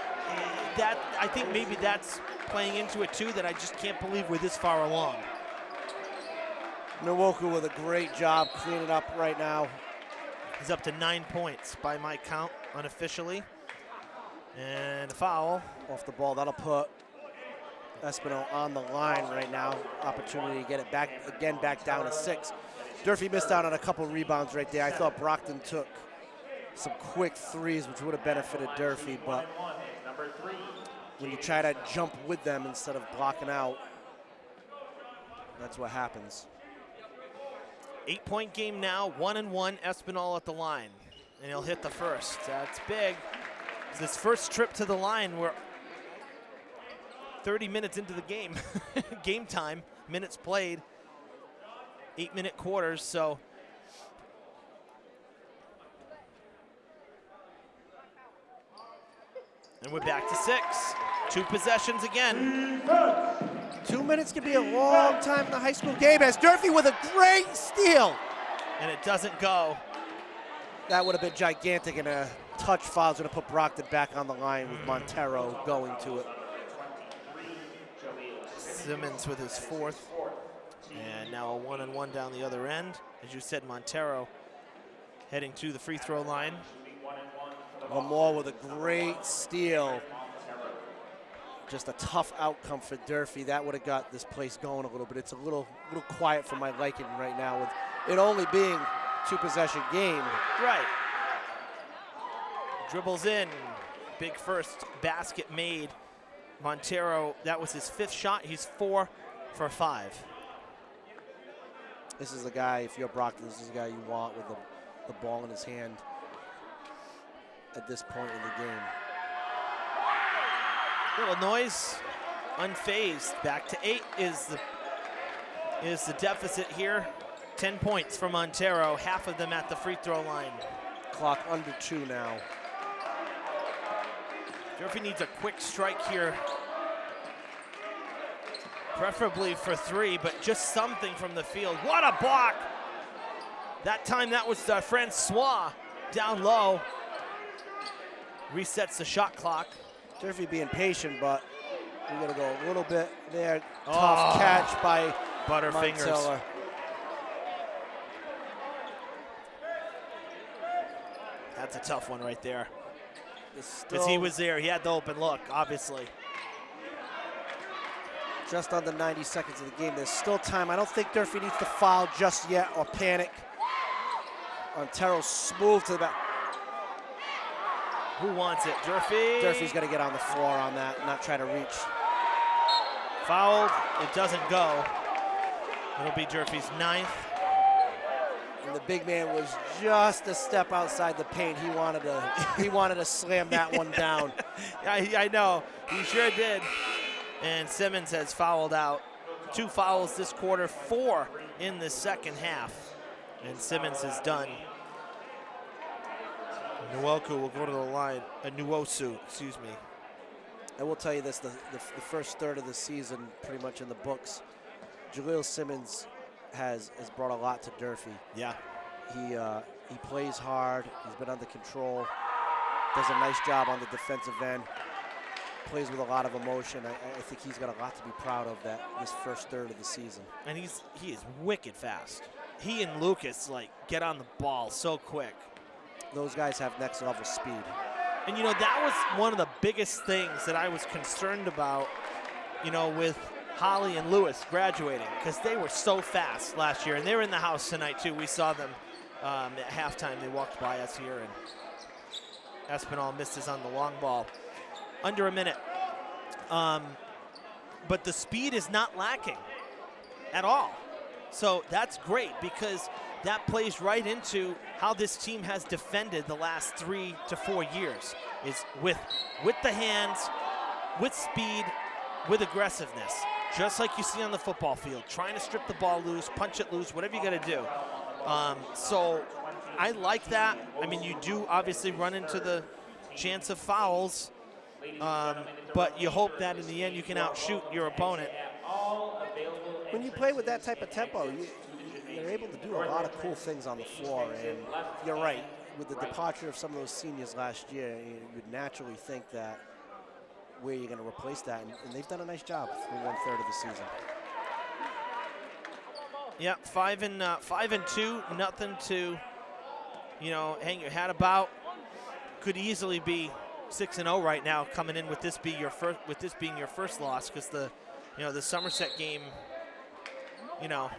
That, I think maybe that's playing into it, too, that I just can't believe we're this far along. Nwoku with a great job cleaning up right now. He's up to 9 points by my count, unofficially. And a foul. Off the ball. That'll put Espinal on the line right now. Opportunity to get it back down to 6. Durfee missed out on a couple rebounds right there. I thought Brockton took some quick threes, which would have benefited Durfee, but when you try to jump with them instead of blocking out, that's what happens. 8-point game now, 1-1, Espinal at the line. And he'll hit the first. That's big. It's his first trip to the line. We're 30 minutes into the game. Game time, minutes played, 8-minute quarters, so. And we're back to 6. 2 possessions again. 2 minutes can be a long time in the high school game as Durfee with a great steal. And it doesn't go. That would have been gigantic, and a touch foul is going to put Brockton back on the line with Montero going to it. Simmons with his 4th. And now a 1-on-1 down the other end. As you said, Montero heading to the free throw line. Lamore with a great steal. Just a tough outcome for Durfee. That would have got this place going a little bit. It's a little quiet for my liking right now with it only being 2-possession game. Right. Dribbles in. Big first basket made. Montero, that was his 5th shot. He's 4 for 5. This is the guy, if you're Brockton, this is the guy you want with the ball in his hand at this point in the game. Little noise, unfazed. Back to 8 is the deficit here. 10 points for Montero, half of them at the free throw line. Clock under 2 now. Durfee needs a quick strike here, preferably for 3, but just something from the field. What a block! That time that was Francois down low. Resets the shot clock. Durfee being patient, but we got to go a little bit there. Tough catch by Butterfingers. Montella. That's a tough one right there. Because he was there. He had the open look, obviously. Just under 90 seconds of the game. There's still time. I don't think Durfee needs to foul just yet or panic. Montero smooth to the back. Who wants it? Durfee? Durfee's got to get on the floor on that, not try to reach. Fouled. It doesn't go. It'll be Durfee's 9th. And the big man was just a step outside the paint. He wanted to slam that one down. I know. He sure did. And Simmons has fouled out. 2 fouls this quarter, 4 in the second half. And Simmons is done. Nwoku will go to the line. Nwosu, excuse me. I will tell you this, the first third of the season, pretty much in the books, Jaleel Simmons has brought a lot to Durfee. Yeah. He plays hard. He's been under control. Does a nice job on the defensive end. Plays with a lot of emotion. I think he's got a lot to be proud of this first third of the season. And he is wicked fast. He and Lucas get on the ball so quick. Those guys have next level speed. And that was one of the biggest things that I was concerned about, with Holly and Lewis graduating, because they were so fast last year, and they were in the house tonight too. We saw them at halftime. They walked by us here, and Espinal misses on the long ball. Under a minute. But the speed is not lacking at all. So that's great, because that plays right into how this team has defended the last 3 to 4 years, is with the hands, with speed, with aggressiveness, just like you see on the football field, trying to strip the ball loose, punch it loose, whatever you got to do. So I like that. I mean, you do obviously run into the chance of fouls, but you hope that in the end you can outshoot your opponent. When you play with that type of tempo, you're able to do a lot of cool things on the floor, and you're right. With the departure of some of those seniors last year, you would naturally think that where you're going to replace that, and they've done a nice job through 1/3 of the season. Yeah, 5 and 2, nothing to, hang your hat about. Could easily be 6-0 right now, coming in with this being your first loss, because the Somerset game, the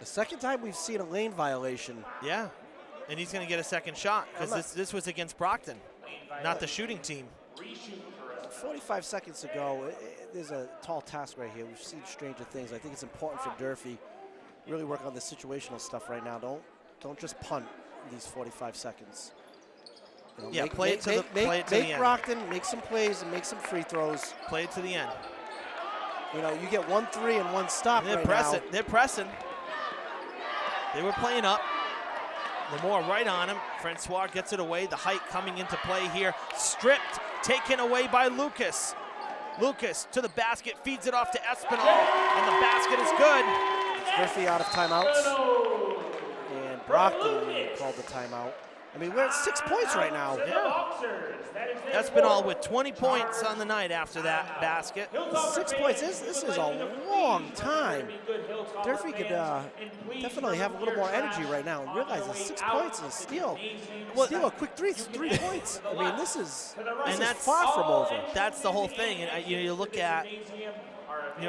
second time we've seen a lane violation. Yeah, and he's going to get a second shot, because this was against Brockton, not the shooting team. 45 seconds ago, there's a tall task right here. We've seen stranger things. I think it's important for Durfee really work on the situational stuff right now. Don't just punt these 45 seconds. Play it to the end. Brockton make some plays and make some free throws. Play it to the end. You get 1 3 and 1 stop They're right pressing. now. They're pressing. They were playing up. Lamore right on him. Francois gets it away. The height coming into play here. Stripped, taken away by Lucas. Lucas to the basket, feeds it off to Espinal, and the basket is good. Durfee out of timeouts. And Brockton called the timeout. I mean, we're at 6 points right now. Yeah. Espinal with 20 points on the night after that basket. 6 points, this is a long time. Durfee could definitely have a little more energy right now and realize that 6 points is steal a quick 3 points. I mean, this is far from over. That's the whole thing. And you look at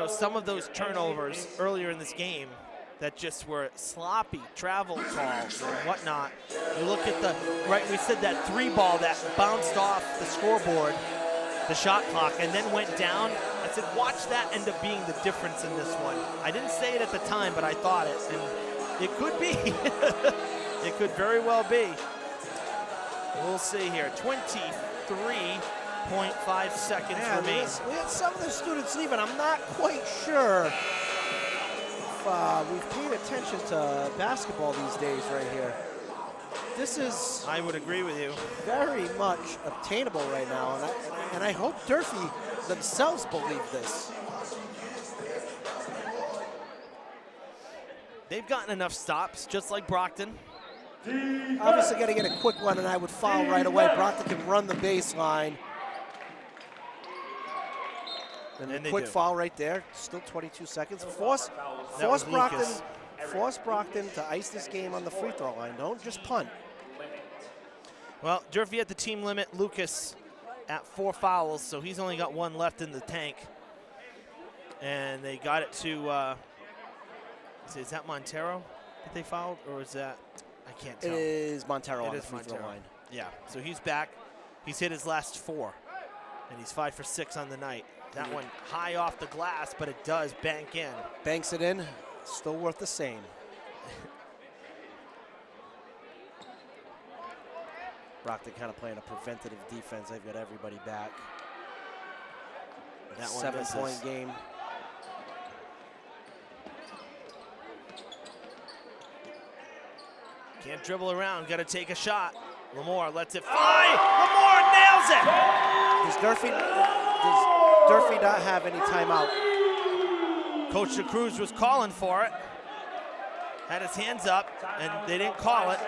some of those turnovers earlier in this game that just were sloppy travel calls and whatnot. You look at we said that 3 ball that bounced off the scoreboard, the shot clock, and then went down. I said, watch that end up being the difference in this one. I didn't say it at the time, but I thought it, and it could be. It could very well be. We'll see here. 23.5 seconds remain. We had some of the students leaving. I'm not quite sure we've paid attention to basketball these days right here. This is, I would agree with you, very much obtainable right now, and I hope Durfee themselves believe this. They've gotten enough stops, just like Brockton. Obviously got to get a quick one, and I would foul right away. Brockton can run the baseline. And a quick foul right there. Still 22 seconds. Force Brockton to ice this game on the free throw line. Don't just punt. Well, Durfee at the team limit. Lucas at 4 fouls, so he's only got 1 left in the tank. And they got it to, is that Montero that they fouled, or is that, I can't tell. It is Montero on the free throw line. Yeah, so he's back. He's hit his last 4, and he's 5 for 6 on the night. That one high off the glass, but it does bank in. Banks it in, still worth the same. Brockton kind of playing a preventative defense. They've got everybody back. That 7-point game. Can't dribble around, got to take a shot. Lamore lets it fly. Lamore nails it. Does Durfee not have any timeout? Coach DeCruz was calling for it. Had his hands up, and they didn't call it.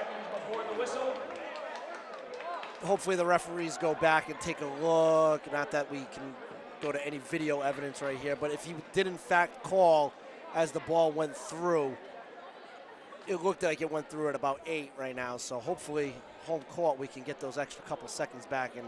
Hopefully the referees go back and take a look. Not that we can go to any video evidence right here, but if he did in fact call as the ball went through, it looked like it went through at about 8 right now. So hopefully home court, we can get those extra couple seconds back, and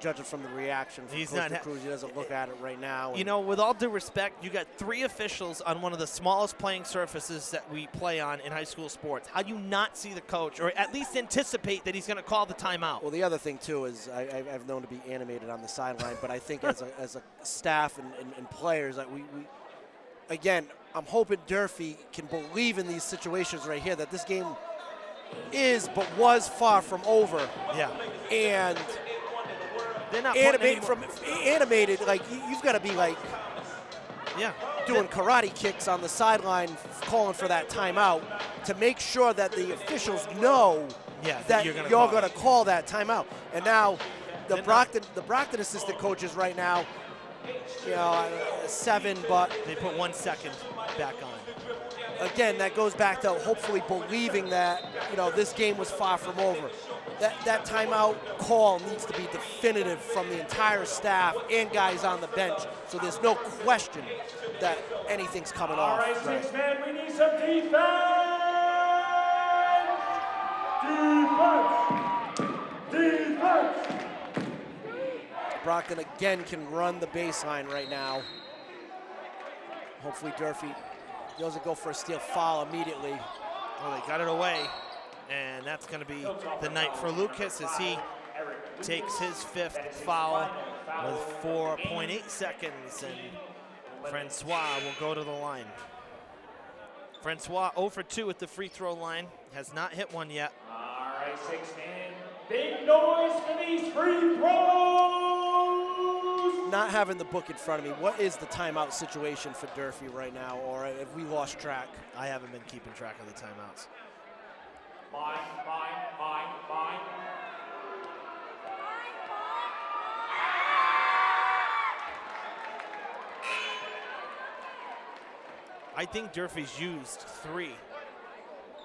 judging from the reaction from Coach DeCruz, he doesn't look at it right now. With all due respect, you got 3 officials on one of the smallest playing surfaces that we play on in high school sports. How do you not see the coach, or at least anticipate that he's going to call the timeout? Well, the other thing, too, is I've known to be animated on the sideline, but I think as a staff and players, that again, I'm hoping Durfee can believe in these situations right here, that this game is but was far from over. Yeah. And They're not animated, like you've got to be like doing karate kicks on the sideline, calling for that timeout to make sure that the officials know that you're going to call that timeout. And now the Brockton assistant coaches right now, 7, but they put 1 second back on. Again, that goes back to hopefully believing that this game was far from over. That timeout call needs to be definitive from the entire staff and guys on the bench, so there's no question that anything's coming off. All right, 6 men, we need some defense! Defense! Brockton again can run the baseline right now. Hopefully Durfee doesn't go for a steal foul immediately. Well, they got it away, and that's going to be the night for Lucas as he takes his 5th foul with 4.8 seconds, and Francois will go to the line. Francois 0 for 2 at the free throw line, has not hit one yet. All right, 6 men, big noise for these free throws! Not having the book in front of me, what is the timeout situation for Durfee right now, or have we lost track? I haven't been keeping track of the timeouts. Fine. I think Durfee's used 3.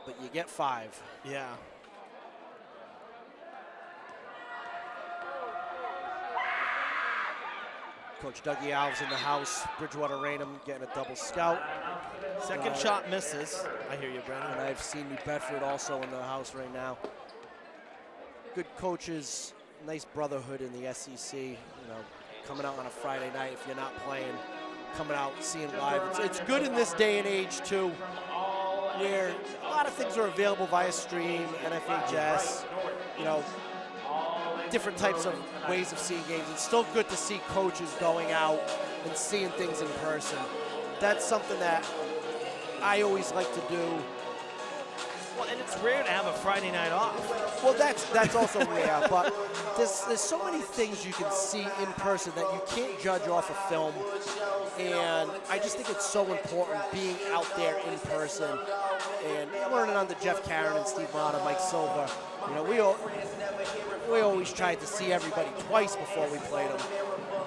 But you get 5. Yeah. Coach Dougie Alves in the house. Bridgewater Raynham getting a double scout. Second shot misses. I hear you, Brennan. And I've seen New Bedford also in the house right now. Good coaches, nice brotherhood in the SEC. Coming out on a Friday night if you're not playing, coming out seeing live. It's good in this day and age too, where a lot of things are available via stream, NFHS. Different types of ways of seeing games. It's still good to see coaches going out and seeing things in person. That's something that I always like to do. Well, and it's rare to have a Friday night off. Well, that's also rare, but there's so many things you can see in person that you can't judge off of film. And I just think it's so important being out there in person and learning under Jeff Caron and Steve Mata, Mike Silva. We always tried to see everybody twice before we played them.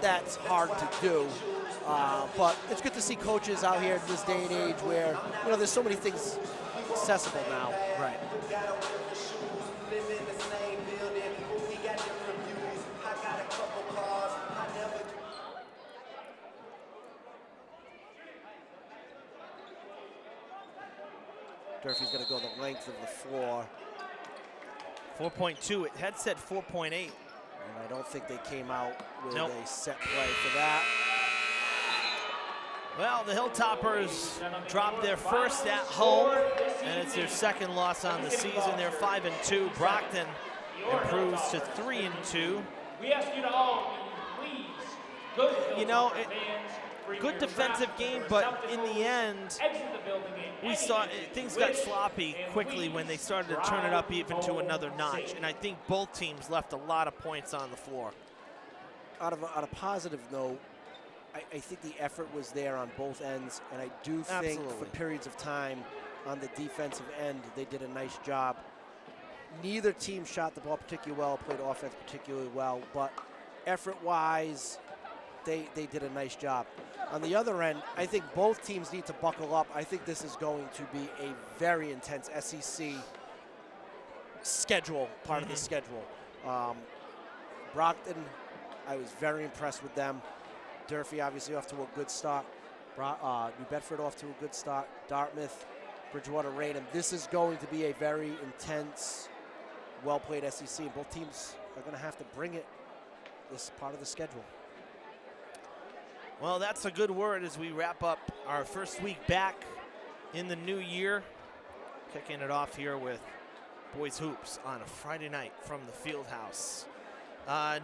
That's hard to do. But it's good to see coaches out here in this day and age where, there's so many things accessible now. Right. Durfee's going to go the length of the floor. 4.2. It had said 4.8. And I don't think they came out with a set play for that. Well, the Hilltoppers dropped their first at home, and it's their second loss on the season. They're 5-2. Brockton improves to 3-2. We ask you to all, please, go to good defensive game, but in the end, we saw things got sloppy quickly when they started to turn it up even to another notch. And I think both teams left a lot of points on the floor. On a positive note, I think the effort was there on both ends, and I do think for periods of time on the defensive end, they did a nice job. Neither team shot the ball particularly well, played offense particularly well, but effort-wise, they did a nice job. On the other end, I think both teams need to buckle up. I think this is going to be a very intense SEC schedule, part of the schedule. Brockton, I was very impressed with them. Durfee obviously off to a good start. New Bedford off to a good start. Dartmouth, Bridgewater Raynham. This is going to be a very intense, well-played SEC, and both teams are going to have to bring it this part of the schedule. Well, that's a good word as we wrap up our first week back in the new year. Kicking it off here with Boys Hoops on a Friday night from the Field House.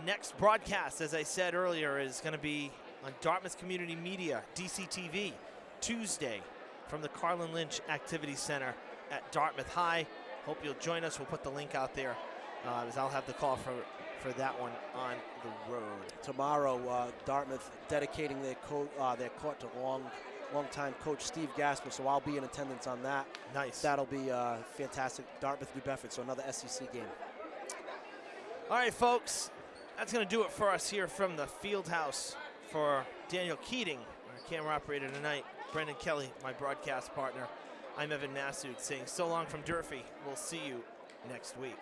Next broadcast, as I said earlier, is going to be on Dartmouth Community Media, DCTV, Tuesday from the Carlin Lynch Activity Center at Dartmouth High. Hope you'll join us. We'll put the link out there, as I'll have the call for that one on the road. Tomorrow, Dartmouth dedicating their court to longtime coach Steve Gasper, so I'll be in attendance on that. Nice. That'll be fantastic. Dartmouth, New Bedford, so another SEC game. All right, folks, that's going to do it for us here from the field house. For Daniel Keating, our camera operator tonight, Brendan Kelly, my broadcast partner, I'm Evan Massoud saying so long from Durfee. We'll see you next week.